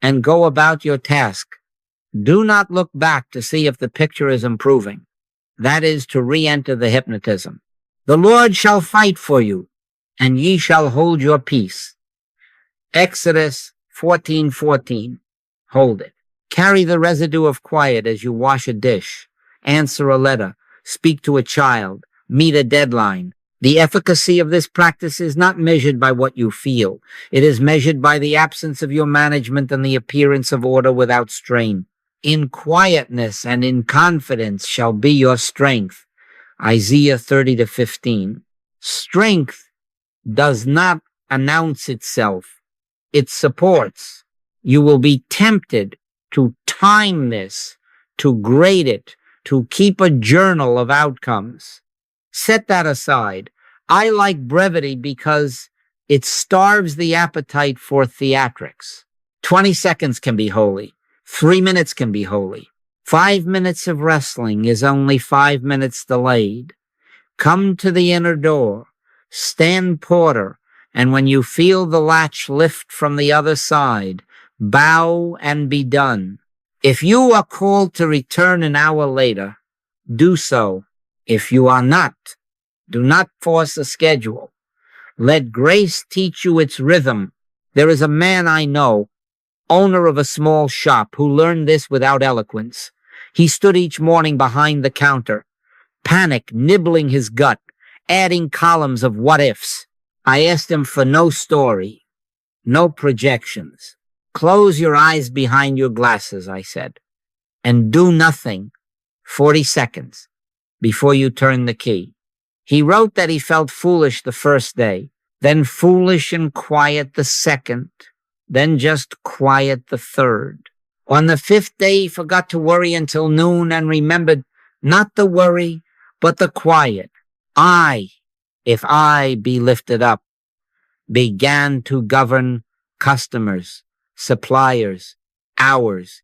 and go about your task. Do not look back to see if the picture is improving. That is to re-enter the hypnotism. The Lord shall fight for you, and ye shall hold your peace. Exodus 14:14. Hold it. Carry the residue of quiet as you wash a dish, answer a letter, speak to a child, meet a deadline. The efficacy of this practice is not measured by what you feel. It is measured by the absence of your management and the appearance of order without strain. In quietness and in confidence shall be your strength. Isaiah 30:15. Strength does not announce itself. It supports. You will be tempted to time this, to grade it, to keep a journal of outcomes. Set that aside. I like brevity because it starves the appetite for theatrics. 20 seconds can be holy. 3 minutes can be holy. 5 minutes of wrestling is only 5 minutes delayed. Come to the inner door. Stand porter. And when you feel the latch lift from the other side, bow and be done. If you are called to return an hour later, do so. If you are not, do not force a schedule. Let grace teach you its rhythm. There is a man I know, owner of a small shop, who learned this without eloquence. He stood each morning behind the counter, panic nibbling his gut, adding columns of what-ifs. I asked him for no story, no projections. Close your eyes behind your glasses, I said, and do nothing 40 seconds before you turn the key. He wrote that he felt foolish the first day, then foolish and quiet the second, then just quiet the third. On the 5th day, he forgot to worry until noon and remembered not the worry, but the quiet. I, if I be lifted up, began to govern customers, suppliers, hours,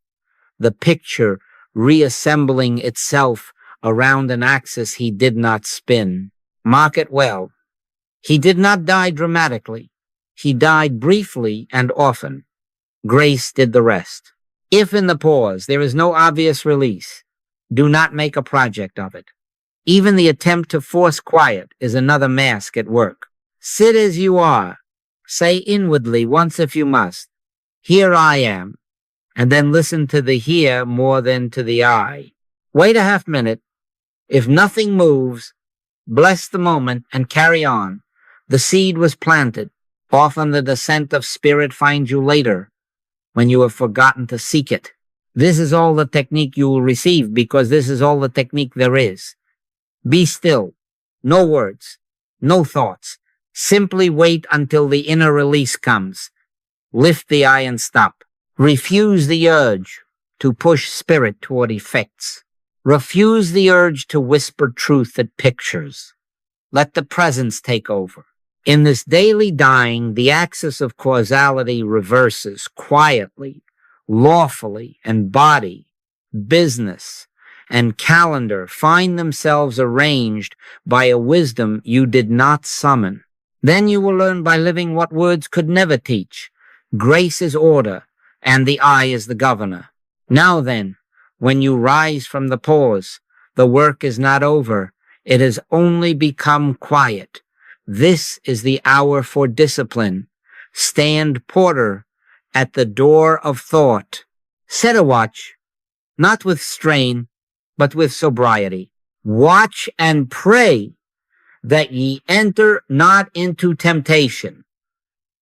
the picture reassembling itself around an axis he did not spin. Mark it well. He did not die dramatically. He died briefly and often. Grace did the rest. If in the pause there is no obvious release, do not make a project of it. Even the attempt to force quiet is another mask at work. Sit as you are. Say inwardly once if you must, here I am, and then listen to the here more than to the I. Wait a half minute. If nothing moves, bless the moment and carry on. The seed was planted. Often the descent of spirit finds you later, when you have forgotten to seek it. This is all the technique you will receive, because this is all the technique there is. Be still. No words. No thoughts. Simply wait until the inner release comes. Lift the eye and stop. Refuse the urge to push spirit toward effects. Refuse the urge to whisper truth at pictures. Let the presence take over. In this daily dying, the axis of causality reverses quietly, lawfully, and body, business, and calendar find themselves arranged by a wisdom you did not summon. Then you will learn by living what words could never teach. Grace is order, and the eye is the governor. Now then, when you rise from the pause, the work is not over. It has only become quiet. This is the hour for discipline. Stand porter at the door of thought. Set a watch, not with strain, but with sobriety. Watch and pray that ye enter not into temptation.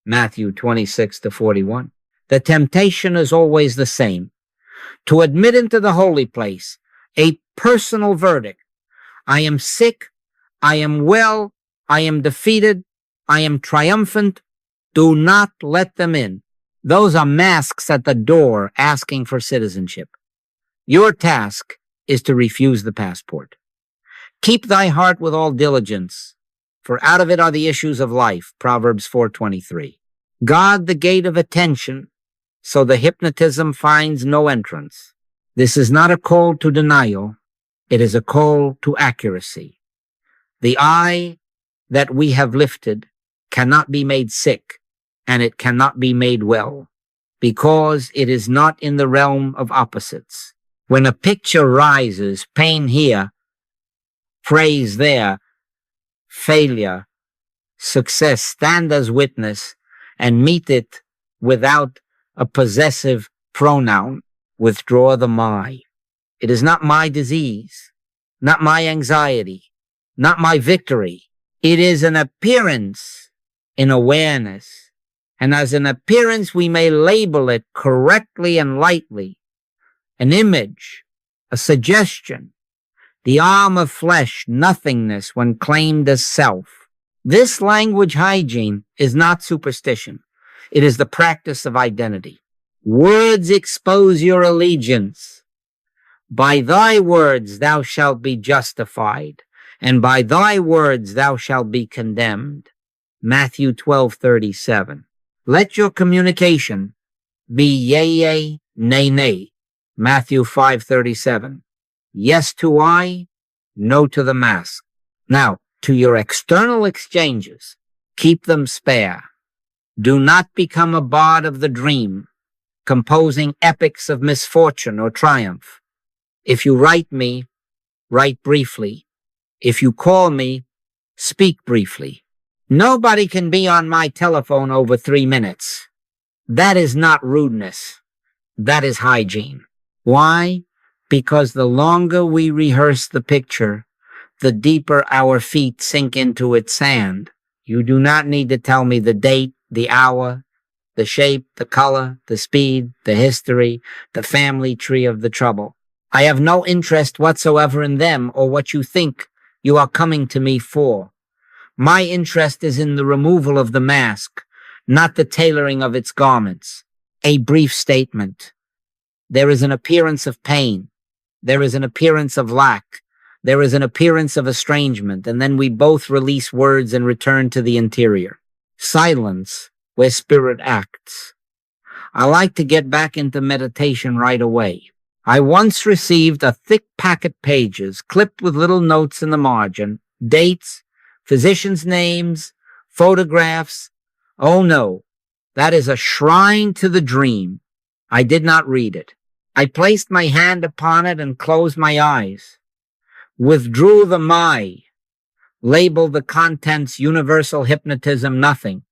Matthew 26-41. The temptation is always the same. To admit into the holy place a personal verdict. I am sick. I am well. I am defeated. I am triumphant. Do not let them in. Those are masks at the door asking for citizenship. Your task is to refuse the passport. Keep thy heart with all diligence, for out of it are the issues of life. Proverbs 4:23. Guard the gate of attention, so the hypnotism finds no entrance. This is not a call to denial. It is a call to accuracy. The eye that we have lifted cannot be made sick, and it cannot be made well, because it is not in the realm of opposites. When a picture rises, pain here, praise there, failure, success, stand as witness and meet it without a possessive pronoun. Withdraw the my. It is not my disease, not my anxiety, not my victory. It is an appearance in awareness. And as an appearance, we may label it correctly and lightly. An image, a suggestion, the arm of flesh, nothingness when claimed as self. This language hygiene is not superstition. It is the practice of identity. Words expose your allegiance. By thy words thou shalt be justified, and by thy words thou shalt be condemned. Matthew 12:37. Let your communication be yea, yea, nay, nay. Matthew 5:37. Yes to I, no to the mask. Now, to your external exchanges, keep them spare. Do not become a bard of the dream, composing epics of misfortune or triumph. If you write me, write briefly. If you call me, speak briefly. Nobody can be on my telephone over 3 minutes. That is not rudeness. That is hygiene. Why? Because the longer we rehearse the picture, the deeper our feet sink into its sand. You do not need to tell me the date, the hour, the shape, the color, the speed, the history, the family tree of the trouble. I have no interest whatsoever in them or what you think you are coming to me for. My interest is in the removal of the mask, not the tailoring of its garments. A brief statement. There is an appearance of pain. There is an appearance of lack. There is an appearance of estrangement, and then we both release words and return to the interior. Silence, where spirit acts. I like to get back into meditation right away. I once received a thick packet pages clipped with little notes in the margin, dates, physicians' names, photographs. Oh no, that is a shrine to the dream. I did not read it. I placed my hand upon it and closed my eyes, withdrew the my, labeled the contents universal hypnotism nothing,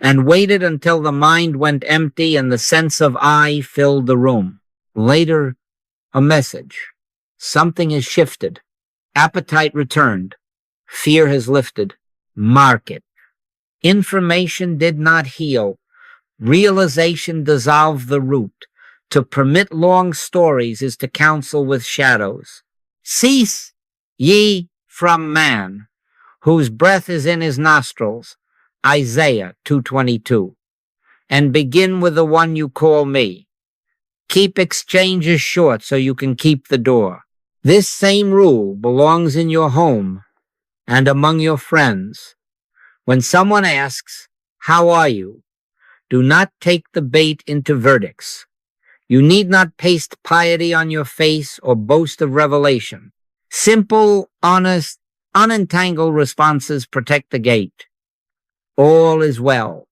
and waited until the mind went empty and the sense of I filled the room. Later, a message. Something has shifted. Appetite returned. Fear has lifted. Mark it. Information did not heal. Realization dissolved the root. To permit long stories is to counsel with shadows. Cease ye from man, whose breath is in his nostrils, Isaiah 2:22, and begin with the one you call me. Keep exchanges short so you can keep the door. This same rule belongs in your home and among your friends. When someone asks, "How are you?" do not take the bait into verdicts. You need not paste piety on your face or boast of revelation. Simple, honest, unentangled responses protect the gate. All is well,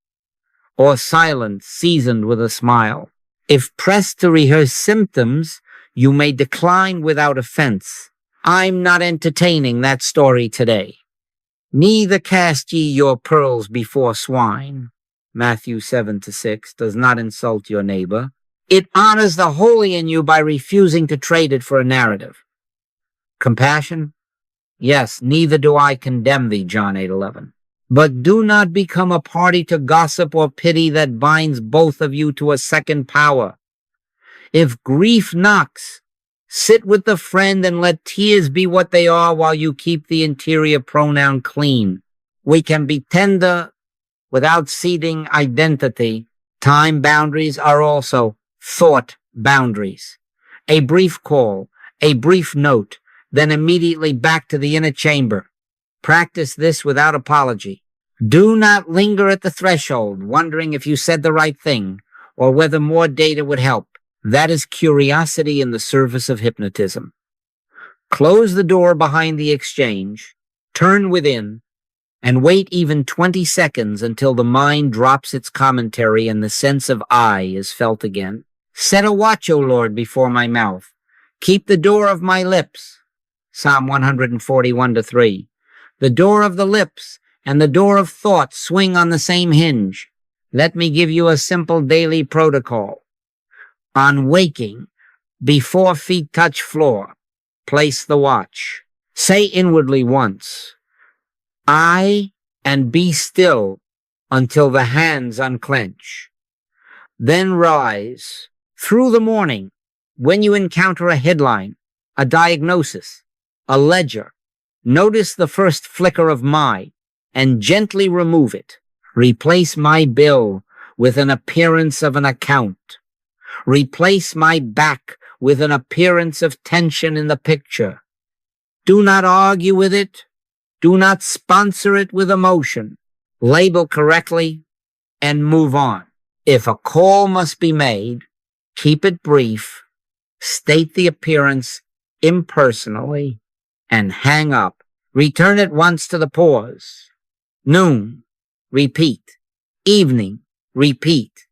or silence seasoned with a smile. If pressed to rehearse symptoms, you may decline without offense. I'm not entertaining that story today. Neither cast ye your pearls before swine. Matthew 7-6 does not insult your neighbor. It honors the holy in you by refusing to trade it for a narrative. Compassion? Yes, neither do I condemn thee, John 8:11. But do not become a party to gossip or pity that binds both of you to a second power. If grief knocks, sit with the friend and let tears be what they are while you keep the interior pronoun clean. We can be tender without ceding identity. Time boundaries are also thought boundaries. A brief call, a brief note, then immediately back to the inner chamber. Practice this without apology. Do not linger at the threshold, wondering if you said the right thing or whether more data would help. That is curiosity in the service of hypnotism. Close the door behind the exchange, turn within, and wait even 20 seconds until the mind drops its commentary and the sense of I is felt again. Set a watch, O Lord, before my mouth. Keep the door of my lips. Psalm 141-3. The door of the lips and the door of thought swing on the same hinge. Let me give you a simple daily protocol. On waking, before feet touch floor, place the watch. Say inwardly once, I, and be still until the hands unclench. Then rise. Through the morning, when you encounter a headline, a diagnosis, a ledger, notice the first flicker of my and gently remove it. Replace my bill with an appearance of an account. Replace my back with an appearance of tension in the picture. Do not argue with it. Do not sponsor it with emotion. Label correctly and move on. If a call must be made, keep it brief, state the appearance impersonally, and hang up. Return at once to the pause. Noon, repeat. Evening, repeat.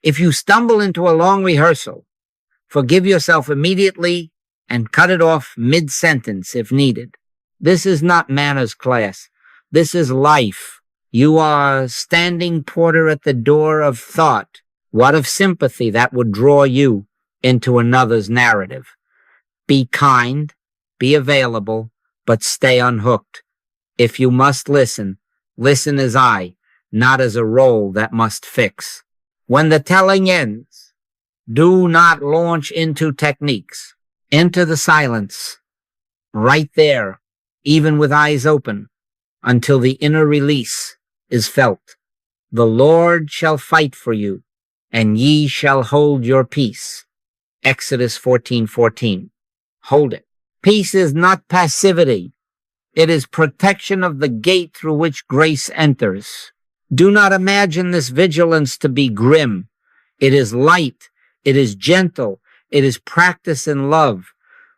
If you stumble into a long rehearsal, forgive yourself immediately and cut it off mid-sentence if needed. This is not manners class. This is life. You are standing porter at the door of thought. What of sympathy that would draw you into another's narrative? Be kind, be available, but stay unhooked. If you must listen, listen as I, not as a role that must fix. When the telling ends, do not launch into techniques. Enter the silence, right there, even with eyes open, until the inner release is felt. The Lord shall fight for you, and ye shall hold your peace. Exodus 14:14. Hold it. Peace is not passivity. It is protection of the gate through which grace enters. Do not imagine this vigilance to be grim. It is light. It is gentle. It is practice in love.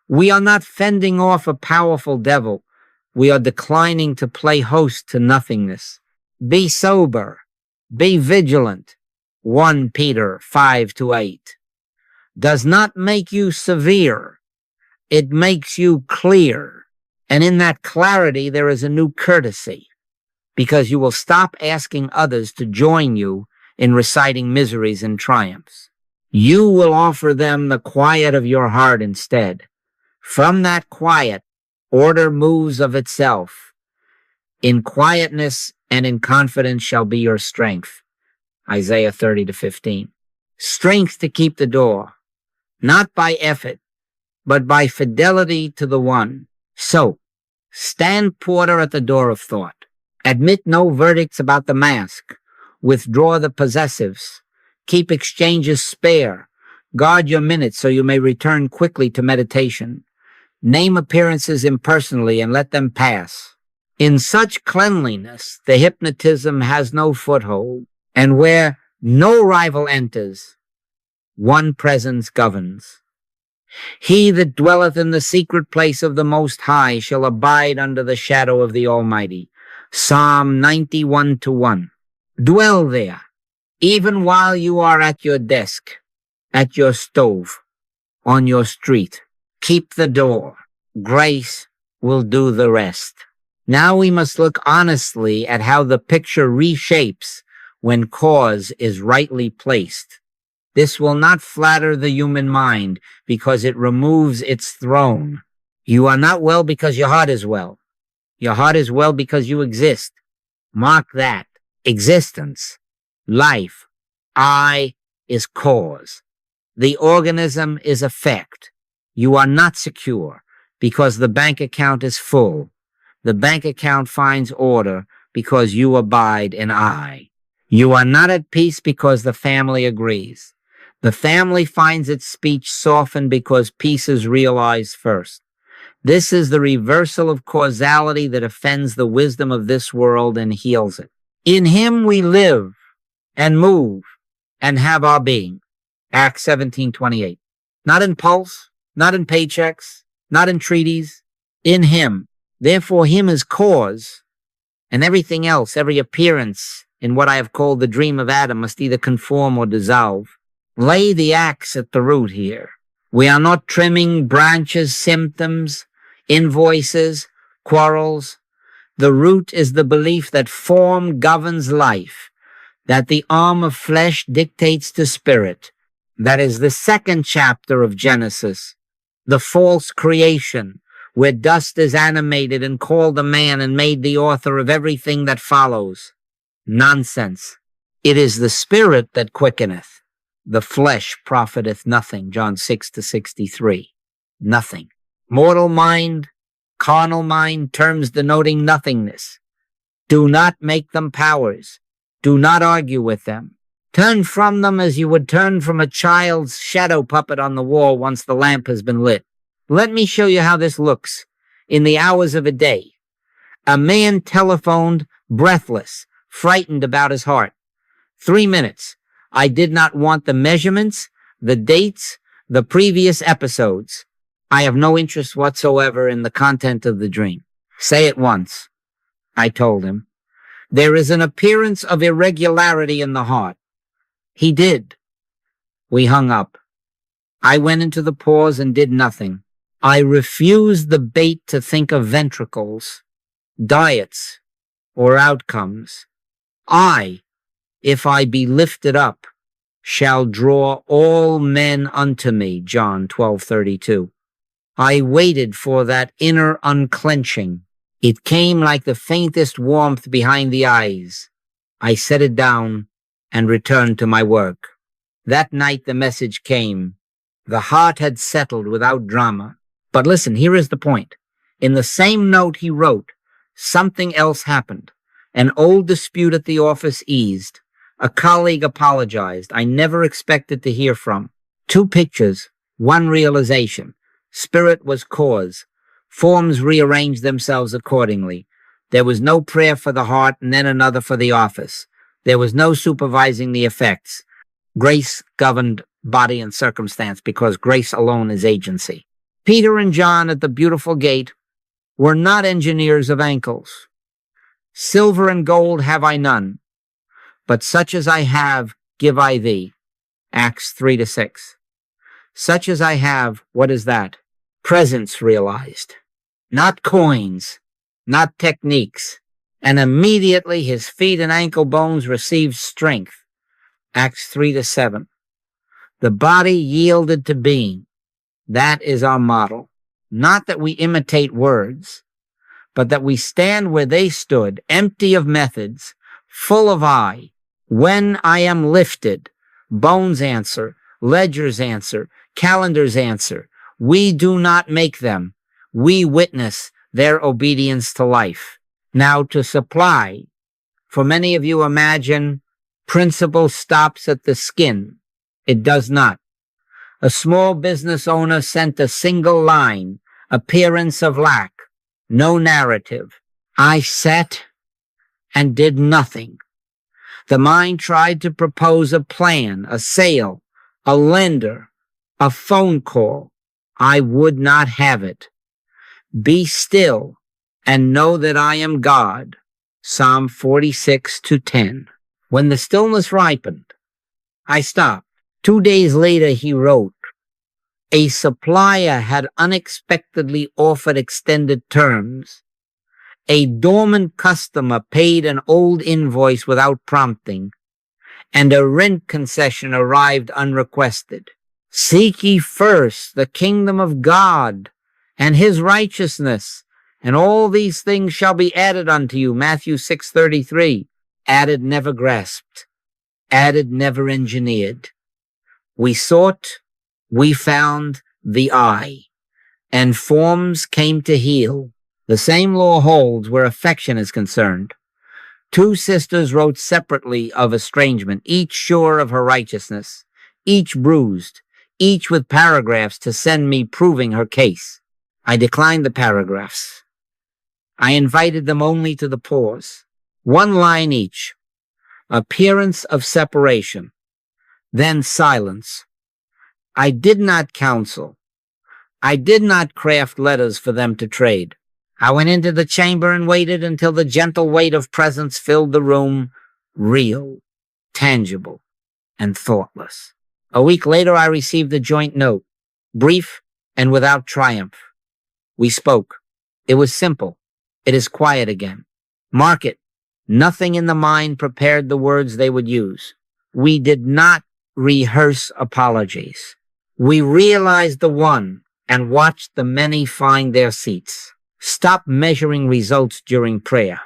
We are not fending off a powerful devil. We are declining to play host to nothingness. Be sober. Be vigilant. 1 Peter 5-8. Does not make you severe. It makes you clear. And in that clarity, there is a new courtesy, because you will stop asking others to join you in reciting miseries and triumphs. You will offer them the quiet of your heart instead. From that quiet, order moves of itself. In quietness and in confidence shall be your strength. Isaiah 30-15. Strength to keep the door, not by effort, but by fidelity to the one. So, stand porter at the door of thought. Admit no verdicts about the mask. Withdraw the possessives. Keep exchanges spare. Guard your minutes so you may return quickly to meditation. Name appearances impersonally and let them pass. In such cleanliness, the hypnotism has no foothold, and where no rival enters, one presence governs. He that dwelleth in the secret place of the Most High shall abide under the shadow of the Almighty. Psalm 91:1. Dwell there, even while you are at your desk, at your stove, on your street. Keep the door. Grace will do the rest. Now we must look honestly at how the picture reshapes when cause is rightly placed. This will not flatter the human mind because it removes its throne. You are not well because your heart is well. Your heart is well because you exist. Mark that. Existence. Life. I is cause. The organism is effect. You are not secure because the bank account is full. The bank account finds order because you abide in I. You are not at peace because the family agrees. The family finds its speech softened because peace is realized first. This is the reversal of causality that offends the wisdom of this world and heals it. In him we live and move and have our being. Acts 17:28. Not in pulse, not in paychecks, not in treaties, in him. Therefore, him is cause, and everything else, every appearance in what I have called the dream of Adam must either conform or dissolve. Lay the axe at the root here. We are not trimming branches, symptoms, invoices, quarrels. The root is the belief that form governs life, that the arm of flesh dictates to spirit. That is the second chapter of Genesis, the false creation, where dust is animated and called a man and made the author of everything that follows. Nonsense. It is the spirit that quickeneth. The flesh profiteth nothing. John 6:63. Nothing. Mortal mind, carnal mind, terms denoting nothingness. Do not make them powers. Do not argue with them. Turn from them as you would turn from a child's shadow puppet on the wall once the lamp has been lit. Let me show you how this looks in the hours of a day. A man telephoned, breathless, frightened about his heart. 3 minutes. I did not want the measurements, the dates, the previous episodes. I have no interest whatsoever in the content of the dream. Say it once, I told him. There is an appearance of irregularity in the heart. He did. We hung up. I went into the pause and did nothing. I refused the bait to think of ventricles, diets, or outcomes. I, if I be lifted up, shall draw all men unto me, John 12:32. I waited for that inner unclenching. It came like the faintest warmth behind the eyes. I set it down and returned to my work. That night the message came. The heart had settled without drama. But listen, here is the point. In the same note he wrote, something else happened. An old dispute at the office eased. A colleague apologized. I never expected to hear from. 2 pictures, 1 realization. Spirit was cause. Forms rearranged themselves accordingly. There was no prayer for the heart and then another for the office. There was no supervising the effects. Grace governed body and circumstance because grace alone is agency. Peter and John at the beautiful gate were not engineers of ankles. Silver and gold have I none, but such as I have give I thee. Acts 3-6. Such as I have, what is that? Presence realized. Not coins, not techniques. And immediately his feet and ankle bones received strength. Acts 3-7. The body yielded to being. That is our model. Not that we imitate words, but that we stand where they stood, empty of methods, full of I. When I am lifted, bones answer, ledgers answer, calendars answer. We do not make them. We witness their obedience to life. Now to supply, for many of you imagine principle stops at the skin. It does not. A small business owner sent a single line, appearance of lack, no narrative. I sat and did nothing. The mind tried to propose a plan, a sale, a lender, a phone call. I would not have it. Be still and know that I am God. Psalm 46:10. When the stillness ripened, I stopped. 2 days later, he wrote, a supplier had unexpectedly offered extended terms. A dormant customer paid an old invoice without prompting, and a rent concession arrived unrequested. Seek ye first the kingdom of God and his righteousness, and all these things shall be added unto you. Matthew 6:33. Added, never grasped. Added, never engineered. We sought, we found the I, and forms came to heal. The same law holds where affection is concerned. 2 sisters wrote separately of estrangement, each sure of her righteousness, each bruised, each with paragraphs to send me proving her case. I declined the paragraphs. I invited them only to the pause. 1 line each. Appearance of separation. Then silence. I did not counsel. I did not craft letters for them to trade. I went into the chamber and waited until the gentle weight of presence filled the room, real, tangible, and thoughtless. A week later, I received a joint note, brief and without triumph. We spoke. It was simple. It is quiet again. Mark it. Nothing in the mind prepared the words they would use. We did not rehearse apologies. We realized the one and watched the many find their seats. Stop measuring results during prayer.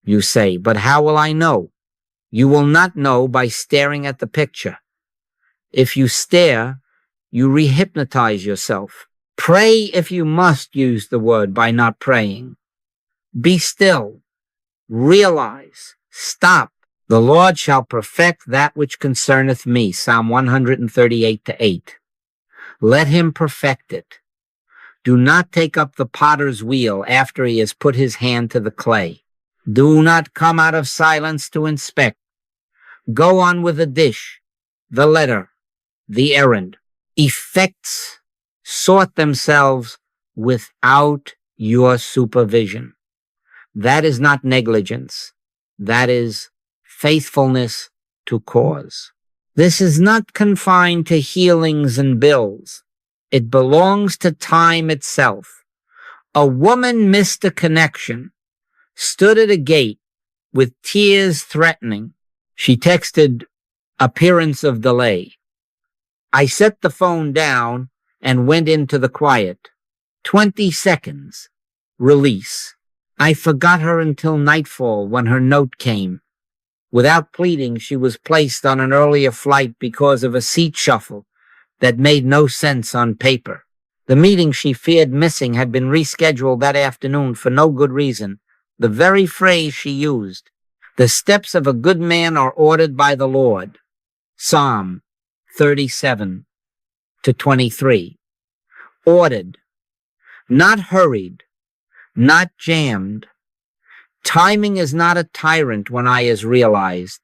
You say, but how will I know? You will not know by staring at the picture. If you stare, you rehypnotize yourself. Pray if you must use the word by not praying. Be still. Realize. Stop. The Lord shall perfect that which concerneth me. Psalm 138:8. Let him perfect it. Do not take up the potter's wheel after he has put his hand to the clay. Do not come out of silence to inspect. Go on with the dish, the letter, the errand. Effects sort themselves without your supervision. That is not negligence. That is faithfulness to cause. This is not confined to healings and bills. It belongs to time itself. A woman missed a connection, stood at a gate with tears threatening. She texted, appearance of delay. I set the phone down and went into the quiet. 20 seconds. Release. I forgot her until nightfall when her note came. Without pleading, she was placed on an earlier flight because of a seat shuffle that made no sense on paper. The meeting she feared missing had been rescheduled that afternoon for no good reason. The very phrase she used, the steps of a good man are ordered by the Lord. Psalm 37:23. Ordered, not hurried, not jammed. Timing is not a tyrant when I is realized.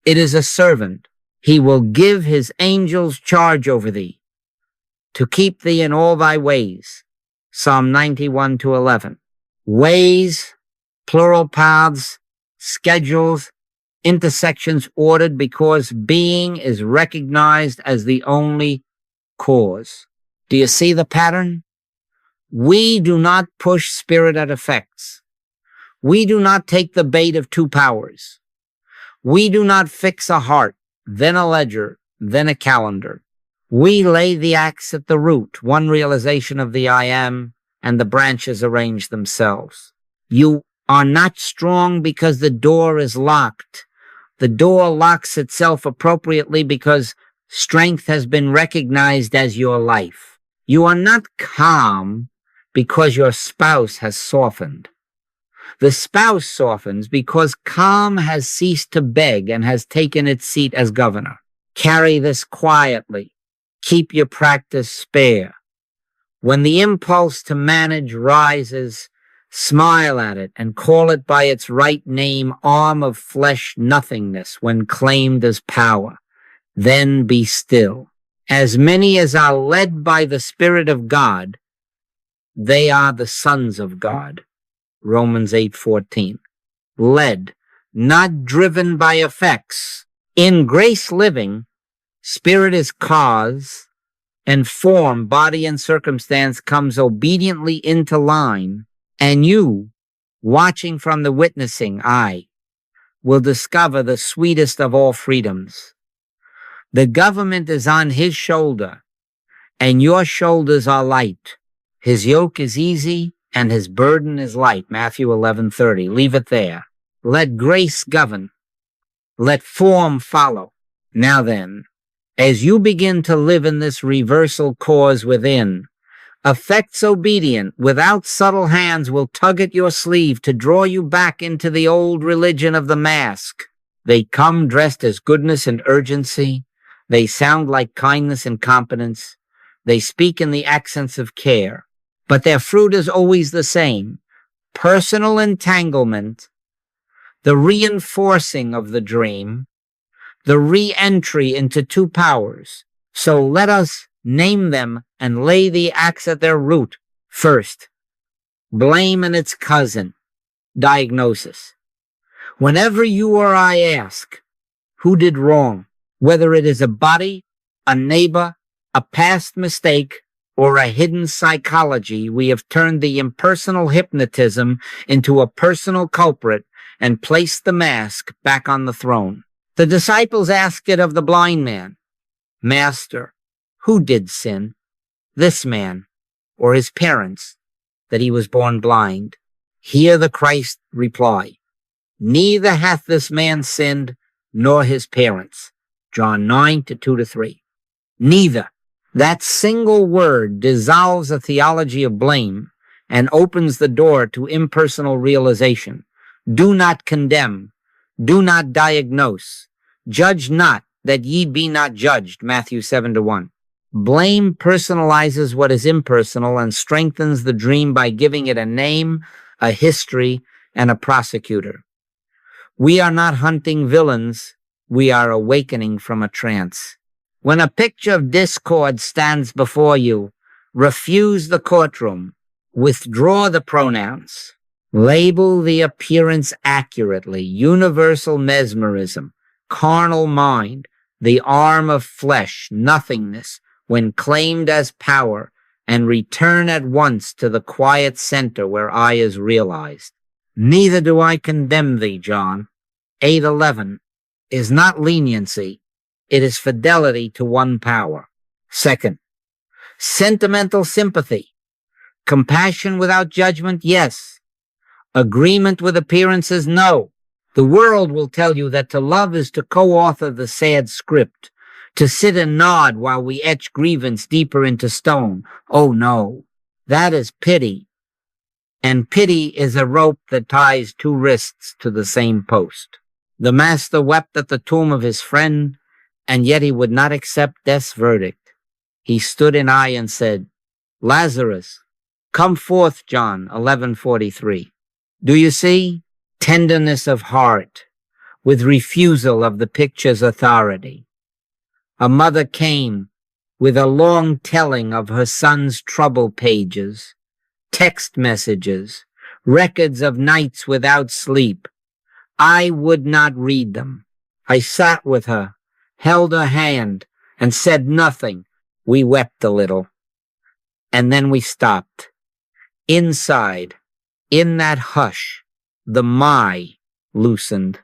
It is a servant. He will give his angels charge over thee, to keep thee in all thy ways. Psalm 91:11. Ways, plural paths, schedules, intersections ordered because being is recognized as the only cause. Do you see the pattern? We do not push spirit at effects. We do not take the bait of 2 powers. We do not fix a heart, then a ledger, then a calendar. We lay the axe at the root, one realization of the I am, and the branches arrange themselves. You are not strong because the door is locked. The door locks itself appropriately because strength has been recognized as your life. You are not calm because your spouse has softened. The spouse softens because calm has ceased to beg and has taken its seat as governor. Carry this quietly. Keep your practice spare. When the impulse to manage rises, smile at it and call it by its right name, arm of flesh nothingness, when claimed as power. Then be still. As many as are led by the Spirit of God, they are the sons of God. Romans 8:14. Led, not driven by effects. In grace living, spirit is cause, and form, body and circumstance comes obediently into line, and you, watching from the witnessing eye, will discover the sweetest of all freedoms. The government is on his shoulder, and your shoulders are light. His yoke is easy, and his burden is light. Matthew 11:30. Leave it there. Let grace govern. Let form follow. Now then, as you begin to live in this reversal cause within, effects obedient without subtle hands will tug at your sleeve to draw you back into the old religion of the mask. They come dressed as goodness and urgency. They sound like kindness and competence. They speak in the accents of care. But their fruit is always the same: personal entanglement, the reinforcing of the dream, the re-entry into two powers. So let us name them and lay the axe at their root. First, blame and its cousin, diagnosis. Whenever you or I ask, who did wrong, whether it is a body, a neighbor, a past mistake, or a hidden psychology, we have turned the impersonal hypnotism into a personal culprit and placed the mask back on the throne. The disciples asked it of the blind man, Master, who did sin, this man or his parents, that he was born blind? Hear the Christ reply, neither hath this man sinned nor his parents. John 9:2-3. Neither. That single word dissolves a theology of blame and opens the door to impersonal realization. Do not condemn. Do not diagnose. Judge not, that ye be not judged. Matthew 7:1. Blame personalizes what is impersonal and strengthens the dream by giving it a name, a history, and a prosecutor. We are not hunting villains. We are awakening from a trance. When a picture of discord stands before you, refuse the courtroom, withdraw the pronouns, label the appearance accurately: universal mesmerism, carnal mind, the arm of flesh, nothingness, when claimed as power, and return at once to the quiet center where I is realized. Neither do I condemn thee, John 8:11, is not leniency. It is fidelity to one power. Second, sentimental sympathy. Compassion without judgment, yes. Agreement with appearances, no. The world will tell you that to love is to co-author the sad script, to sit and nod while we etch grievance deeper into stone. Oh no, that is pity. And pity is a rope that ties two wrists to the same post. The master wept at the tomb of his friend, and yet he would not accept death's verdict. He stood in eye and said, Lazarus, come forth, John 11:43. Do you see? Tenderness of heart, with refusal of the picture's authority. A mother came with a long telling of her son's trouble pages, text messages, records of nights without sleep. I would not read them. I sat with her, held her hand, and said nothing. We wept a little. And then we stopped. Inside, in that hush, the my loosened.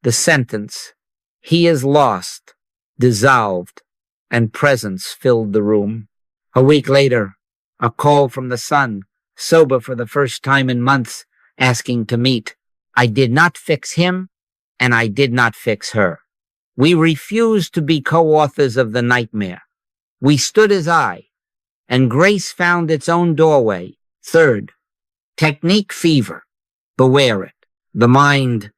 The sentence, he is lost, dissolved, and presence filled the room. A week later, a call from the son, sober for the first time in months, asking to meet. I did not fix him, and I did not fix her. We refused to be co-authors of the nightmare. We stood as I, and grace found its own doorway. Third, technique fever. Beware it. The mind,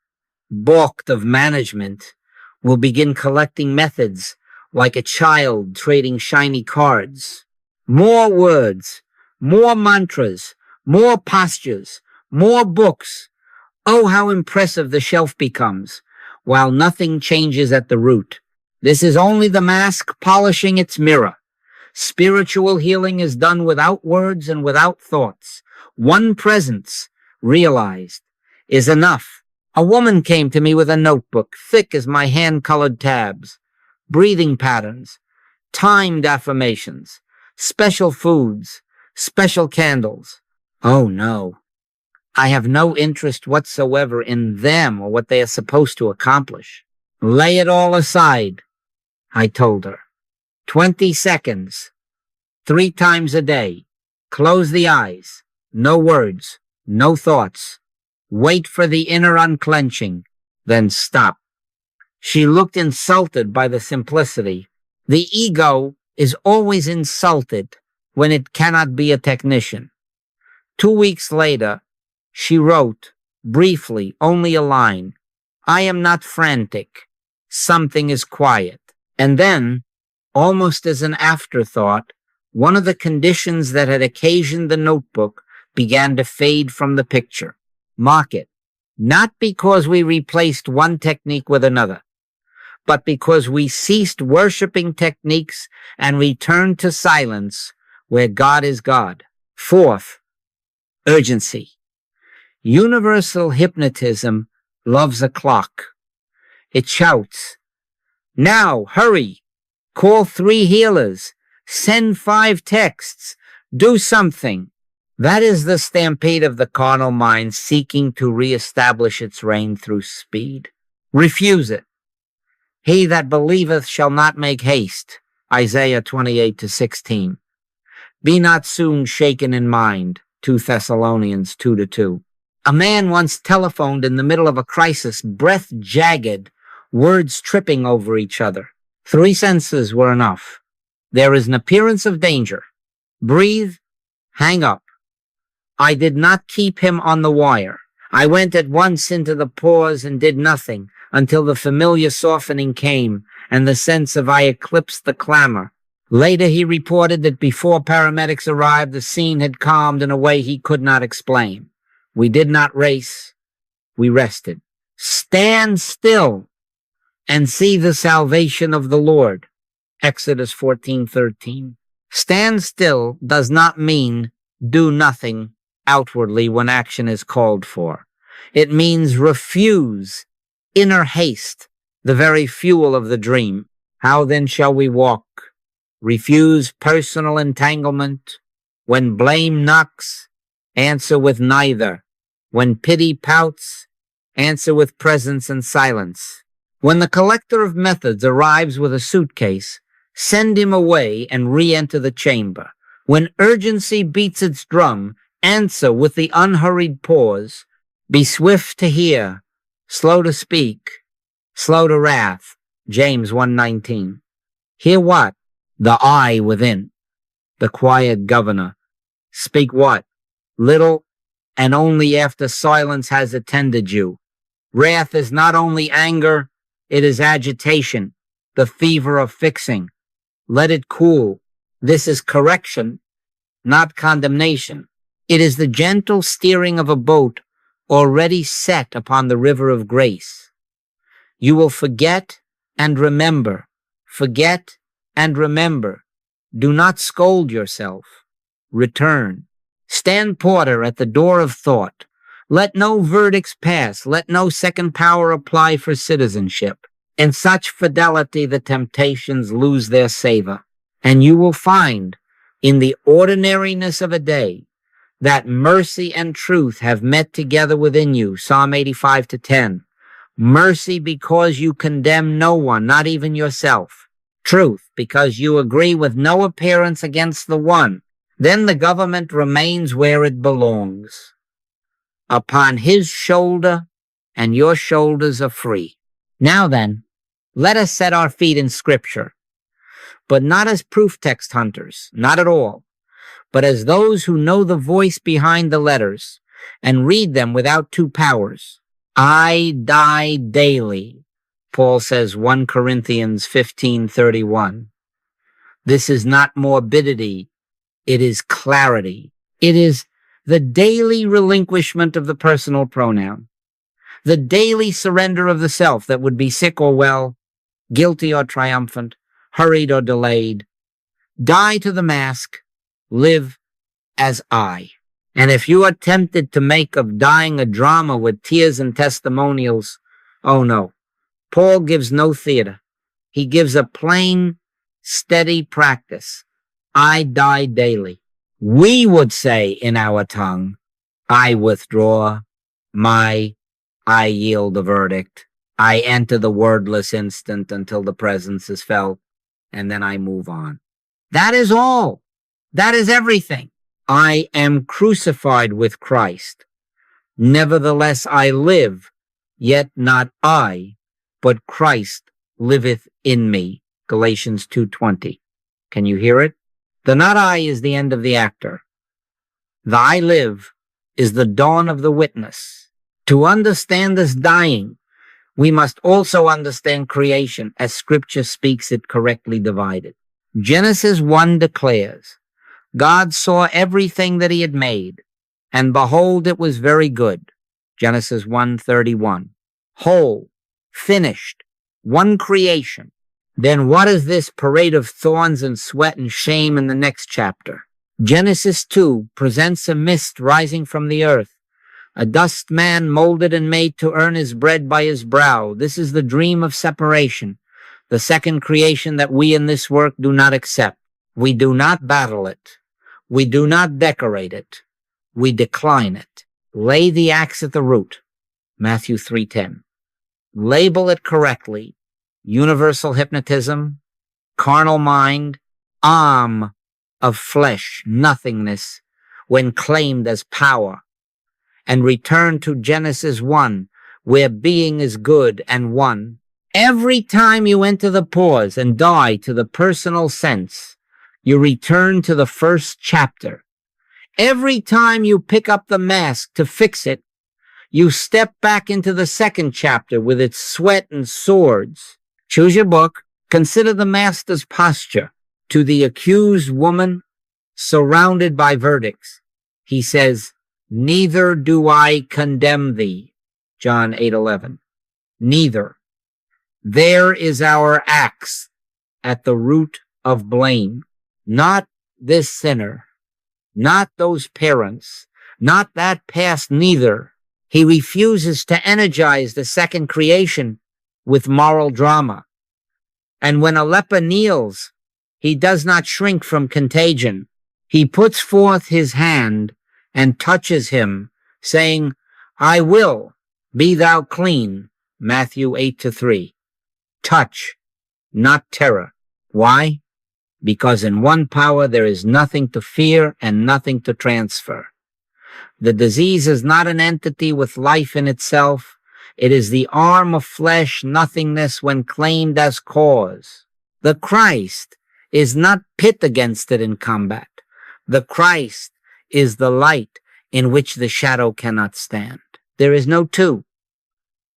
balked of management, will begin collecting methods like a child trading shiny cards. More words, more mantras, more postures, more books. Oh, how impressive the shelf becomes, while nothing changes at the root. This is only the mask polishing its mirror. Spiritual healing is done without words and without thoughts. One presence, realized, is enough. A woman came to me with a notebook, thick as my hand-colored tabs, breathing patterns, timed affirmations, special foods, special candles. Oh no, I have no interest whatsoever in them or what they are supposed to accomplish. Lay it all aside, I told her. 20 seconds, 3 times a day. Close the eyes, no words, no thoughts. Wait for the inner unclenching, then stop. She looked insulted by the simplicity. The ego is always insulted when it cannot be a technician. 2 weeks later, she wrote, briefly, only a line, I am not frantic. Something is quiet. And then, almost as an afterthought, one of the conditions that had occasioned the notebook began to fade from the picture. Mark it. Not because we replaced one technique with another, but because we ceased worshiping techniques and returned to silence where God is God. Fourth, urgency. Universal hypnotism loves a clock. It shouts, now, hurry, call 3 healers, send 5 texts, do something. That is the stampede of the carnal mind seeking to reestablish its reign through speed. Refuse it. He that believeth shall not make haste. Isaiah 28-16. Be not soon shaken in mind. 2 Thessalonians 2-2. A man once telephoned in the middle of a crisis, breath jagged, words tripping over each other. 3 sentences were enough. There is an appearance of danger. Breathe, hang up. I did not keep him on the wire. I went at once into the pause and did nothing until the familiar softening came and the sense of I eclipsed the clamor. Later he reported that before paramedics arrived, the scene had calmed in a way he could not explain. We did not race. We rested. Stand still and see the salvation of the Lord. Exodus 14:13. Stand still does not mean do nothing outwardly when action is called for. It means refuse inner haste, the very fuel of the dream. How then shall we walk? Refuse personal entanglement. When blame knocks, answer with neither. When pity pouts, answer with presence and silence. When the collector of methods arrives with a suitcase, send him away and re-enter the chamber. When urgency beats its drum, answer with the unhurried pause. Be swift to hear, slow to speak, slow to wrath. James 1:19. Hear what? The I within, the quiet governor. Speak what? Little, and only after silence has attended you. Wrath is not only anger, it is agitation, the fever of fixing. Let it cool. This is correction, not condemnation. It is the gentle steering of a boat already set upon the river of grace. You will forget and remember. Forget and remember. Do not scold yourself. Return. Stand porter at the door of thought. Let no verdicts pass. Let no second power apply for citizenship. In such fidelity, the temptations lose their savor. And you will find, in the ordinariness of a day, that mercy and truth have met together within you. Psalm 85-10. Mercy because you condemn no one, not even yourself. Truth because you agree with no appearance against the one. Then the government remains where it belongs. upon his shoulder, and your shoulders are free. Now then, let us set our feet in Scripture, but not as proof text hunters, not at all, but as those who know the voice behind the letters and read them without two powers. I die daily, Paul says, 1 Corinthians 15:31. This is not morbidity, it is clarity. It is the daily relinquishment of the personal pronoun, the daily surrender of the self that would be sick or well, guilty or triumphant, hurried or delayed. Die to the mask, live as I. And if you are tempted to make of dying a drama with tears and testimonials, oh no. Paul gives no theater. He gives a plain, steady practice. I die daily. We would say in our tongue, I withdraw, I yield the verdict. I enter the wordless instant until the presence is felt, and then I move on. That is all. That is everything. I am crucified with Christ. Nevertheless I live, yet not I, but Christ liveth in me. Galatians 2:20. Can you hear it? The not I is the end of the actor. The I live is the dawn of the witness. To understand this dying, we must also understand creation as Scripture speaks it correctly divided. Genesis 1 declares, God saw everything that he had made, and behold, it was very good. Genesis 1:31. Whole, finished, one creation. Then what is this parade of thorns and sweat and shame in the next chapter? Genesis 2 presents a mist rising from the earth, a dust man molded and made to earn his bread by his brow. This is the dream of separation, the second creation that we in this work do not accept. We do not battle it. We do not decorate it. We decline it. Lay the axe at the root. Matthew 3:10. Label it correctly. Universal hypnotism, carnal mind, of flesh, nothingness, when claimed as power. And return to Genesis 1, where being is good and one. Every time you enter the pause and die to the personal sense, you return to the first chapter. Every time you pick up the mask to fix it, you step back into the second chapter with its sweat and swords. Choose your book. Consider the master's posture. To the accused woman surrounded by verdicts, he says, neither do I condemn thee. John 8:11. Neither. There is our axe at the root of blame. Not this sinner, not those parents, not that past, neither. He refuses to energize the second creation with moral drama. And when a leper kneels, he does not shrink from contagion. He puts forth his hand and touches him, saying, I will, be thou clean. Matthew 8:3. Touch, not terror. Why? Because in one power there is nothing to fear and nothing to transfer. The disease is not an entity with life in itself. It is the arm of flesh, nothingness, when claimed as cause. The Christ is not pit against it in combat. The Christ is the light in which the shadow cannot stand. There is no two.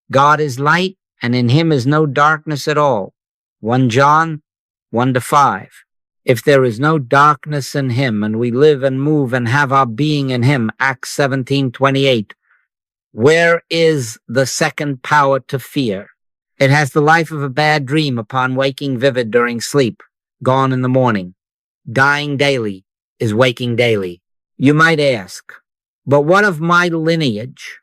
God is light, and in him is no darkness at all. 1 John 1-5. If there is no darkness in him, and we live and move and have our being in him, Acts 17:28, where is the second power to fear? It has the life of a bad dream upon waking vivid during sleep, gone in the morning. Dying daily is waking daily. You might ask, but what of my lineage,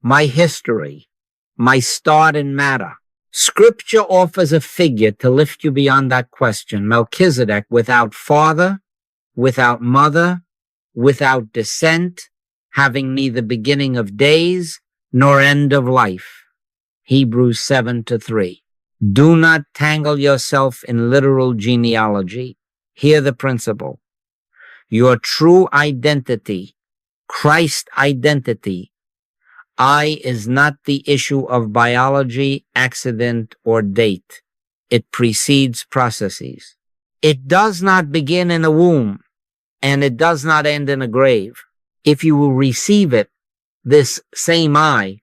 my history, my start in matter? Scripture offers a figure to lift you beyond that question. Melchizedek, without father, without mother, without descent, having neither beginning of days nor end of life. Hebrews 7:3. Do not tangle yourself in literal genealogy. Hear the principle. Your true identity, Christ identity, I is not the issue of biology, accident, or date. It precedes processes. It does not begin in a womb, and it does not end in a grave. If you will receive it, this same I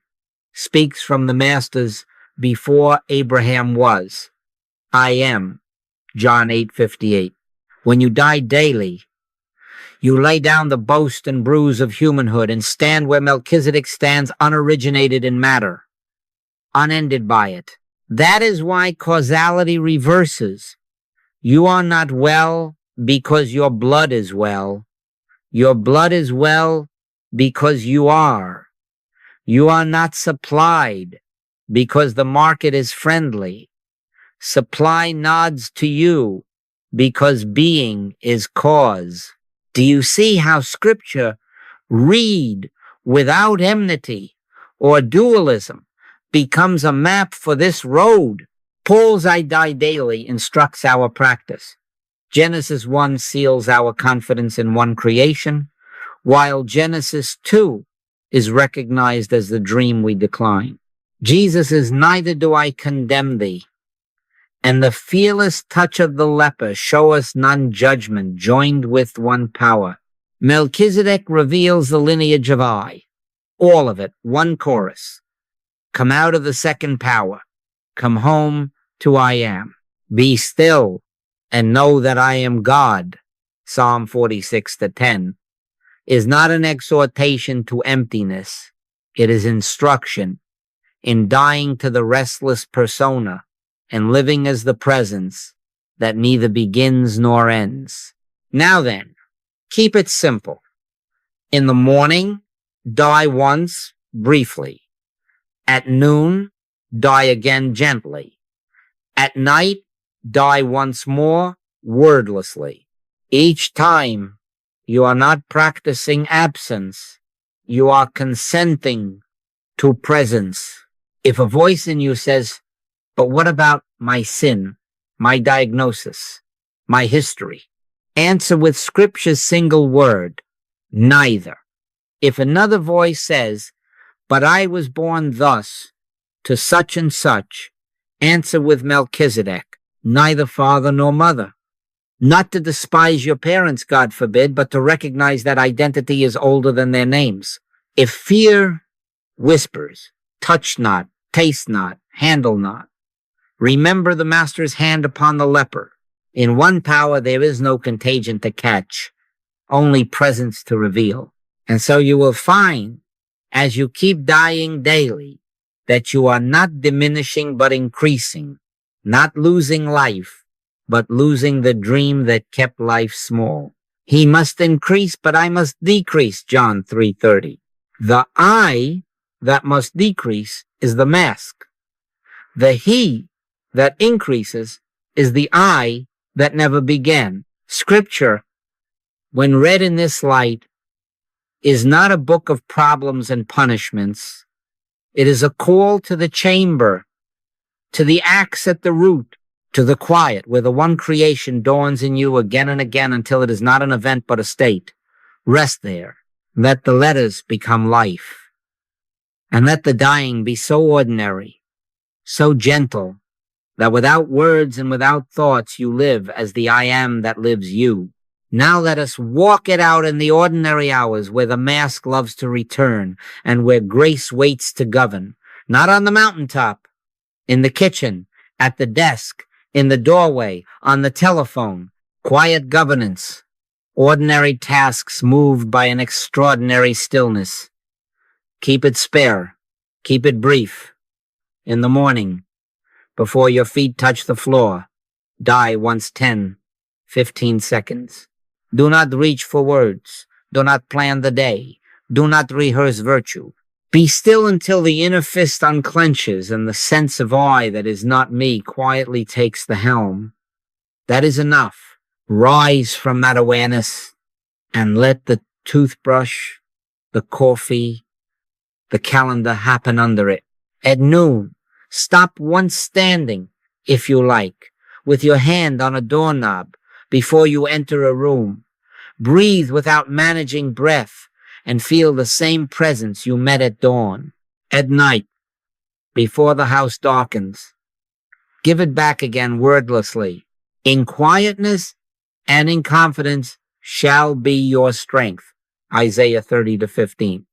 speaks from the masters before Abraham was. I am, John 8:58. When you die daily, you lay down the boast and bruise of humanhood and stand where Melchizedek stands, unoriginated in matter, unended by it. That is why causality reverses. You are not well because your blood is well. Your blood is well because you are. You are not supplied because the market is friendly. Supply nods to you because being is cause. Do you see how scripture, read without enmity or dualism, becomes a map for this road? Paul's I die daily instructs our practice. Genesis 1 seals our confidence in one creation, while Genesis 2 is recognized as the dream we decline. Jesus is neither do I condemn thee, and the fearless touch of the leper show us non-judgment joined with one power. Melchizedek reveals the lineage of I, all of it, one chorus. Come out of the second power. Come home to I am. Be still and know that I am God. Psalm 46:10 is not an exhortation to emptiness. It is instruction in dying to the restless persona and living as the presence that neither begins nor ends. Now then, keep it simple. In the morning, die once, briefly. At noon, die again gently. At night, die once more, wordlessly. Each time, you are not practicing absence. You are consenting to presence. If a voice in you says, but what about my sin, my diagnosis, my history? Answer with scripture's single word, neither. If another voice says, but I was born thus, to such and such, answer with Melchizedek, neither father nor mother. Not to despise your parents, God forbid, but to recognize that identity is older than their names. If fear whispers, touch not, taste not, handle not, remember the master's hand upon the leper. In one power there is no contagion to catch, only presence to reveal. And so you will find, as you keep dying daily, that you are not diminishing but increasing, not losing life, but losing the dream that kept life small. He must increase, but I must decrease, John 3:30. The I that must decrease is the mask. The he that increases is the I that never began. Scripture, when read in this light, is not a book of problems and punishments. It is a call to the chamber, to the axe at the root, to the quiet where the one creation dawns in you again and again until it is not an event but a state. Rest there. Let the letters become life. And let the dying be so ordinary, so gentle, that without words and without thoughts you live as the I am that lives you. Now let us walk it out in the ordinary hours where the mask loves to return and where grace waits to govern. Not on the mountaintop, in the kitchen, at the desk, in the doorway, on the telephone. Quiet governance, ordinary tasks moved by an extraordinary stillness. Keep it spare, keep it brief. In the morning, before your feet touch the floor, die once 10, 15 seconds. Do not reach for words. Do not plan the day. Do not rehearse virtue. Be still until the inner fist unclenches and the sense of I that is not me quietly takes the helm. That is enough. Rise from that awareness and let the toothbrush, the coffee, the calendar happen under it. At noon, stop once standing, if you like, with your hand on a doorknob before you enter a room. Breathe without managing breath and feel the same presence you met at dawn. At night, before the house darkens, give it back again wordlessly. In quietness and in confidence shall be your strength. Isaiah 30-15.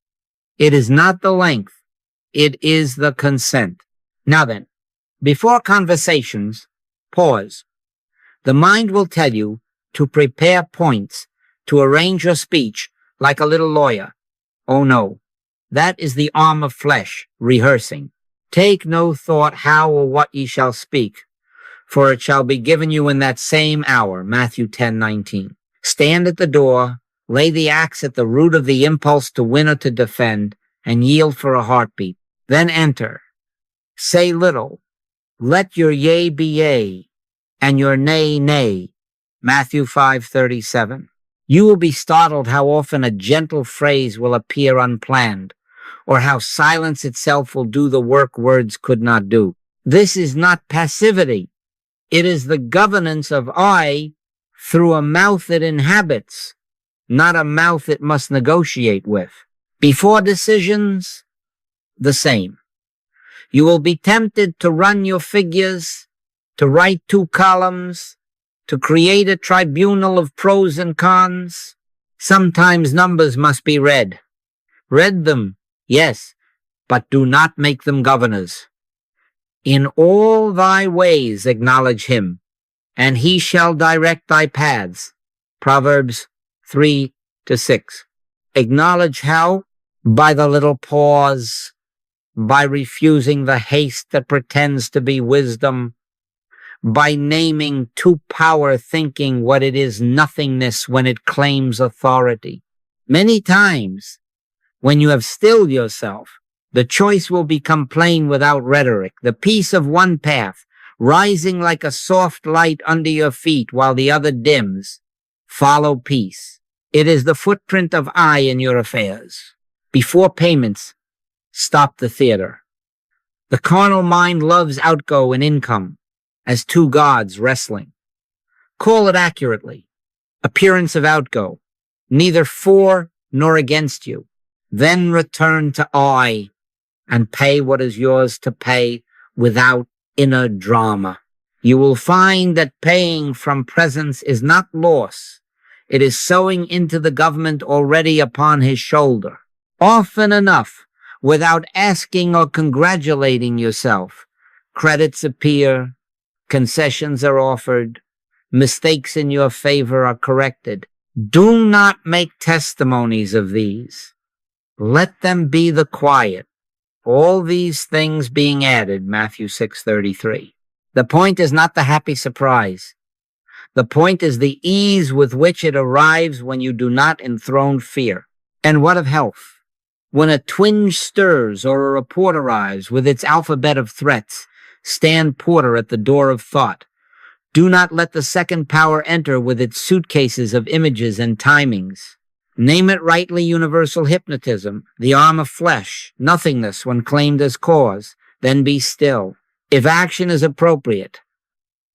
It is not the length, it is the consent. Now then, before conversations, pause. The mind will tell you to prepare points, to arrange your speech like a little lawyer. Oh no, that is the arm of flesh, rehearsing. Take no thought how or what ye shall speak, for it shall be given you in that same hour. Matthew 10:19. Stand at the door, lay the axe at the root of the impulse to win or to defend, and yield for a heartbeat. Then enter. Say little. Let your yea be yea, and your nay, nay. Matthew 5:37. You will be startled how often a gentle phrase will appear unplanned, or how silence itself will do the work words could not do. This is not passivity. It is the governance of I through a mouth it inhabits, not a mouth it must negotiate with. Before decisions, the same. You will be tempted to run your figures, to write 2 columns, to create a tribunal of pros and cons. Sometimes numbers must be read. Read them, yes, but do not make them governors. In all thy ways acknowledge him, and he shall direct thy paths. Proverbs 3-6. Acknowledge how? By the little pause, by refusing the haste that pretends to be wisdom, by naming to power thinking what it is nothingness when it claims authority. Many times, when you have stilled yourself, the choice will become plain without rhetoric, the peace of one path, rising like a soft light under your feet while the other dims. Follow peace. It is the footprint of I in your affairs. Before payments, stop the theater. The carnal mind loves outgo and income as 2 gods wrestling. Call it accurately. Appearance of outgo, neither for nor against you. Then return to I and pay what is yours to pay without inner drama. You will find that paying from presence is not loss. It is sowing into the government already upon his shoulder. Often enough, without asking or congratulating yourself, credits appear, concessions are offered, mistakes in your favor are corrected. Do not make testimonies of these. Let them be the quiet. All these things being added, Matthew 6:33. The point is not the happy surprise. The point is the ease with which it arrives when you do not enthrone fear. And what of health? When a twinge stirs or a report arrives with its alphabet of threats, stand porter at the door of thought. Do not let the second power enter with its suitcases of images and timings. Name it rightly universal hypnotism, the arm of flesh, nothingness when claimed as cause, then be still. If action is appropriate,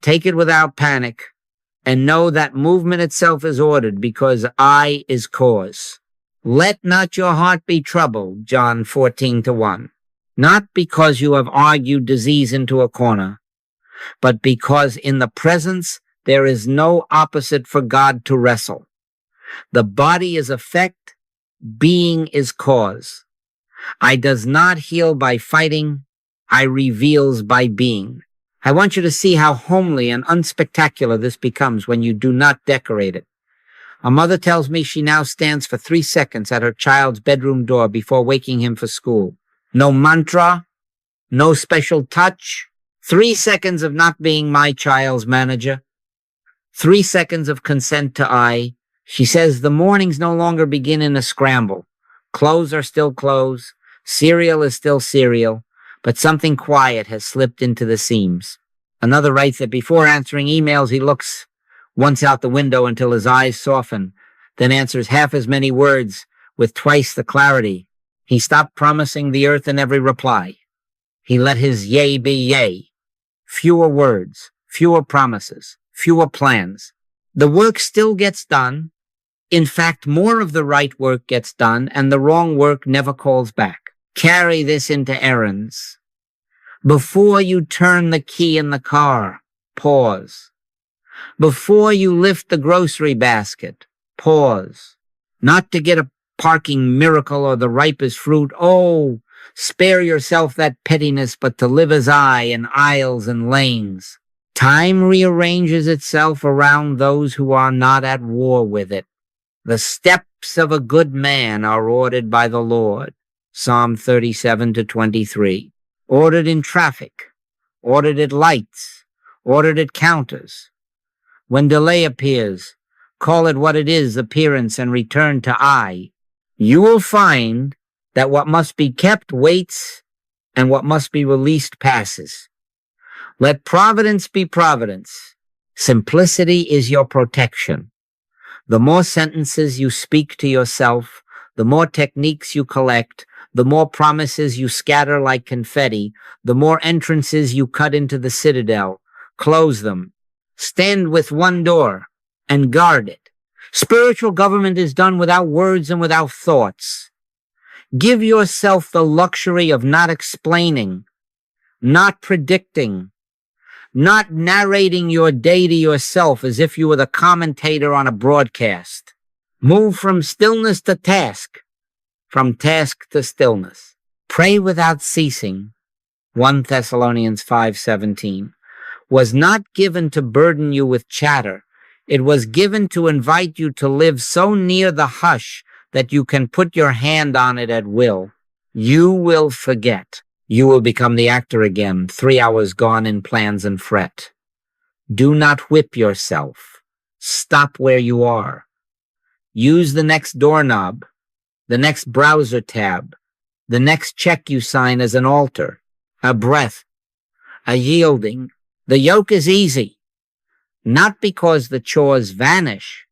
take it without panic, and know that movement itself is ordered because I is cause. Let not your heart be troubled, John 14:1. Not because you have argued disease into a corner, but because in the presence there is no opposite for God to wrestle. The body is effect, being is cause. I does not heal by fighting, I reveals by being. I want you to see how homely and unspectacular this becomes when you do not decorate it. A mother tells me she now stands for 3 seconds at her child's bedroom door before waking him for school. No mantra, no special touch. 3 seconds of not being my child's manager. 3 seconds of consent to I. She says the mornings no longer begin in a scramble. Clothes are still clothes. Cereal is still cereal. But something quiet has slipped into the seams. Another writes that before answering emails, he looks once out the window until his eyes soften, then answers half as many words with twice the clarity. He stopped promising the earth in every reply. He let his yea be yea. Fewer words, fewer promises, fewer plans. The work still gets done. In fact, more of the right work gets done, and the wrong work never calls back. Carry this into errands. Before you turn the key in the car, pause. Before you lift the grocery basket, pause. Not to get a parking miracle or the ripest fruit. Oh, spare yourself that pettiness, but to live as I in aisles and lanes. Time rearranges itself around those who are not at war with it. The steps of a good man are ordered by the Lord. Psalm 37-23. Ordered in traffic, ordered at lights, ordered at counters. When delay appears, call it what it is, appearance, and return to I. You will find that what must be kept waits, and what must be released passes. Let providence be providence. Simplicity is your protection. The more sentences you speak to yourself, the more techniques you collect, the more promises you scatter like confetti, the more entrances you cut into the citadel. Close them. Stand with one door and guard it. Spiritual government is done without words and without thoughts. Give yourself the luxury of not explaining, not predicting, not narrating your day to yourself as if you were the commentator on a broadcast. Move from stillness to task, from task to stillness. Pray without ceasing, 1 Thessalonians 5:17, was not given to burden you with chatter. It was given to invite you to live so near the hush that you can put your hand on it at will. You will forget. You will become the actor again, 3 hours gone in plans and fret. Do not whip yourself. Stop where you are. Use the next doorknob, the next browser tab, the next check you sign as an altar, a breath, a yielding. The yoke is easy, not because the chores vanish,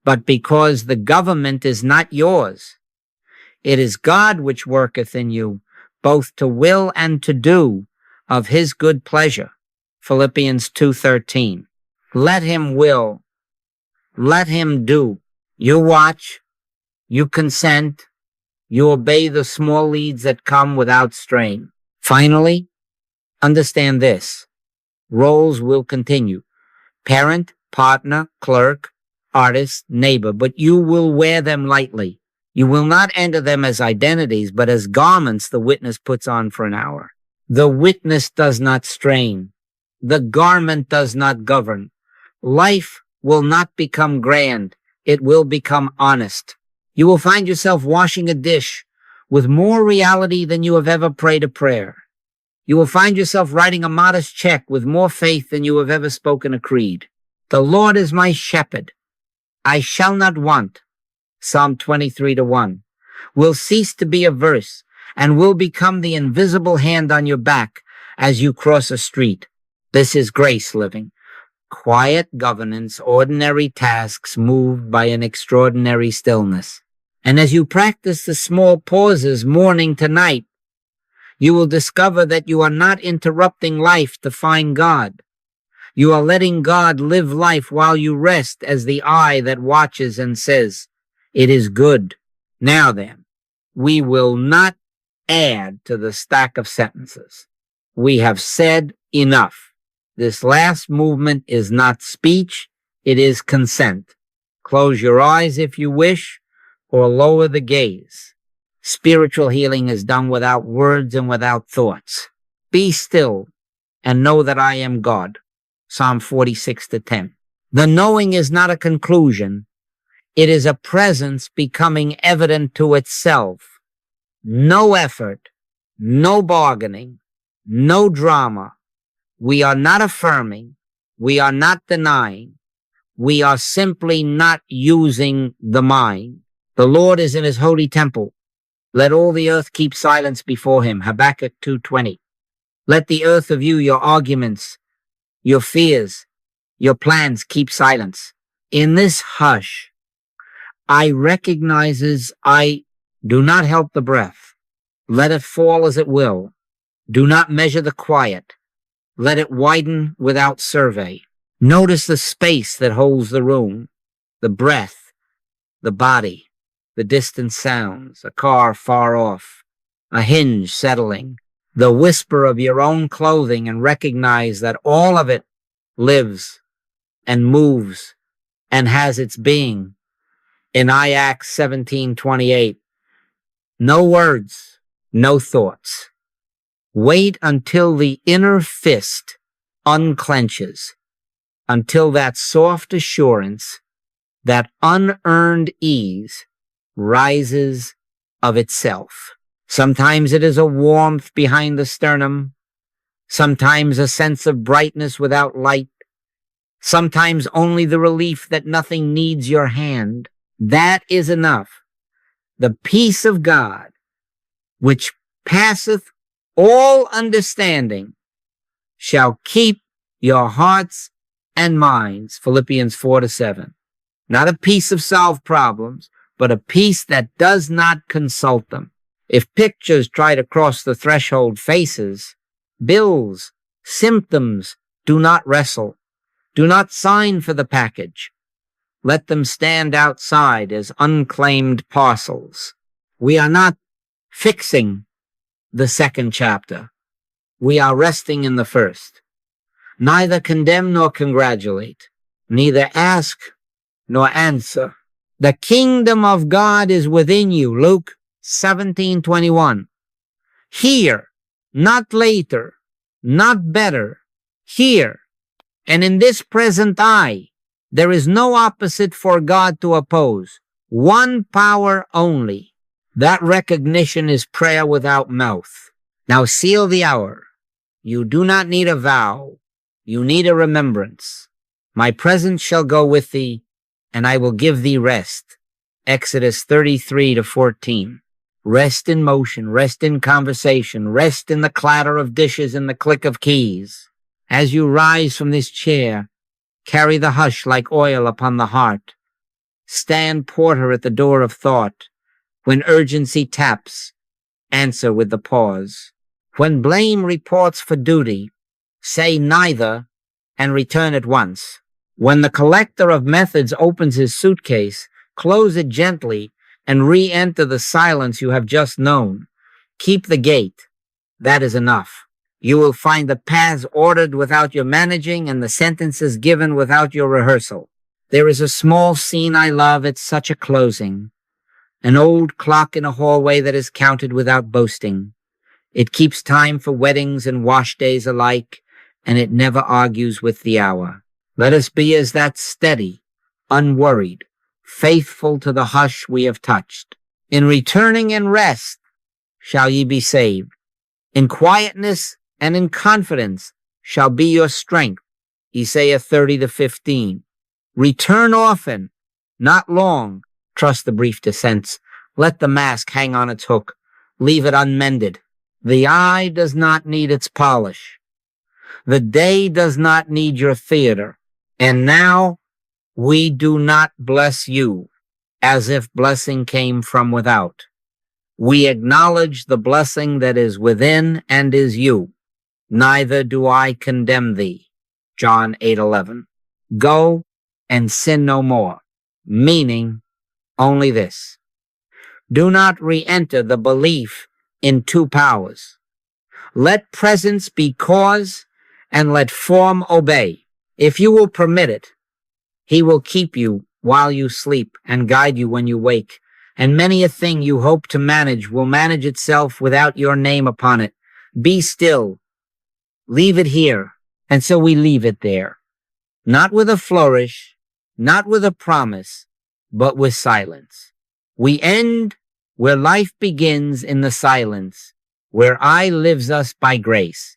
but because the government is not yours. It is God which worketh in you, both to will and to do of his good pleasure. Philippians 2:13. Let him will. Let him do. You watch. You consent. You obey the small leads that come without strain. Finally, understand this. Roles will continue. Parent, partner, clerk, artist, neighbor, but you will wear them lightly. You will not enter them as identities, but as garments the witness puts on for an hour. The witness does not strain. The garment does not govern. Life will not become grand. It will become honest. You will find yourself washing a dish with more reality than you have ever prayed a prayer. You will find yourself writing a modest check with more faith than you have ever spoken a creed. The Lord is my shepherd. I shall not want. Psalm 23:1 will cease to be a verse and will become the invisible hand on your back as you cross a street. This is grace living. Quiet governance, ordinary tasks moved by an extraordinary stillness. And as you practice the small pauses morning to night, you will discover that you are not interrupting life to find God. You are letting God live life while you rest as the eye that watches and says, "It is good." Now then, we will not add to the stack of sentences. We have said enough. This last movement is not speech, it is consent. Close your eyes if you wish, or lower the gaze. Spiritual healing is done without words and without thoughts. Be still and know that I am God. Psalm 46:10. The knowing is not a conclusion. It is a presence becoming evident to itself. No effort, no bargaining, no drama. We are not affirming. We are not denying. We are simply not using the mind. The Lord is in his holy temple. Let all the earth keep silence before him. Habakkuk 2:20. Let the earth of you, your arguments, your fears, your plans keep silence. In this hush, I recognizes I do not help the breath. Let it fall as it will. Do not measure the quiet. Let it widen without survey. Notice the space that holds the room, the breath, the body, the distant sounds, a car far off, a hinge settling, the whisper of your own clothing, and recognize that all of it lives and moves and has its being. In Acts 17:28, no words, no thoughts. Wait until the inner fist unclenches, until that soft assurance, that unearned ease rises of itself. Sometimes it is a warmth behind the sternum, sometimes a sense of brightness without light, sometimes only the relief that nothing needs your hand. That is enough. The peace of God, which passeth all understanding, shall keep your hearts and minds. Philippians 4-7. Not a peace of solved problems, but a peace that does not consult them. If pictures try to cross the threshold, faces, bills, symptoms do not wrestle. Do not sign for the package. Let them stand outside as unclaimed parcels. We are not fixing the second chapter. We are resting in the first. Neither condemn nor congratulate, neither ask nor answer. The kingdom of God is within you, Luke 17:21. Here, not later, not better, here, and in this present I. There is no opposite for God to oppose. One power only. That recognition is prayer without mouth. Now seal the hour. You do not need a vow. You need a remembrance. My presence shall go with thee, and I will give thee rest. Exodus 33-14. Rest in motion, rest in conversation, rest in the clatter of dishes and the click of keys. As you rise from this chair, carry the hush like oil upon the heart. Stand porter at the door of thought. When urgency taps, answer with the pause. When blame reports for duty, say neither and return at once. When the collector of methods opens his suitcase, close it gently and re-enter the silence you have just known. Keep the gate. That is enough. You will find the paths ordered without your managing and the sentences given without your rehearsal. There is a small scene I love at such a closing. An old clock in a hallway that is counted without boasting. It keeps time for weddings and wash days alike, and it never argues with the hour. Let us be as that steady, unworried, faithful to the hush we have touched. In returning and rest shall ye be saved. In quietness and in confidence shall be your strength. Isaiah 30-15. Return often, not long. Trust the brief descents. Let the mask hang on its hook. Leave it unmended. The eye does not need its polish. The day does not need your theater. And now we do not bless you as if blessing came from without. We acknowledge the blessing that is within and is you. Neither do I condemn thee. John 8:11. Go and sin no more. Meaning only this. Do not re-enter the belief in two powers. Let presence be cause and let form obey. If you will permit it, he will keep you while you sleep and guide you when you wake. And many a thing you hope to manage will manage itself without your name upon it. Be still. Leave it here. And so we leave it there. Not with a flourish, not with a promise, but with silence. We end where life begins in the silence, where I lives us by grace.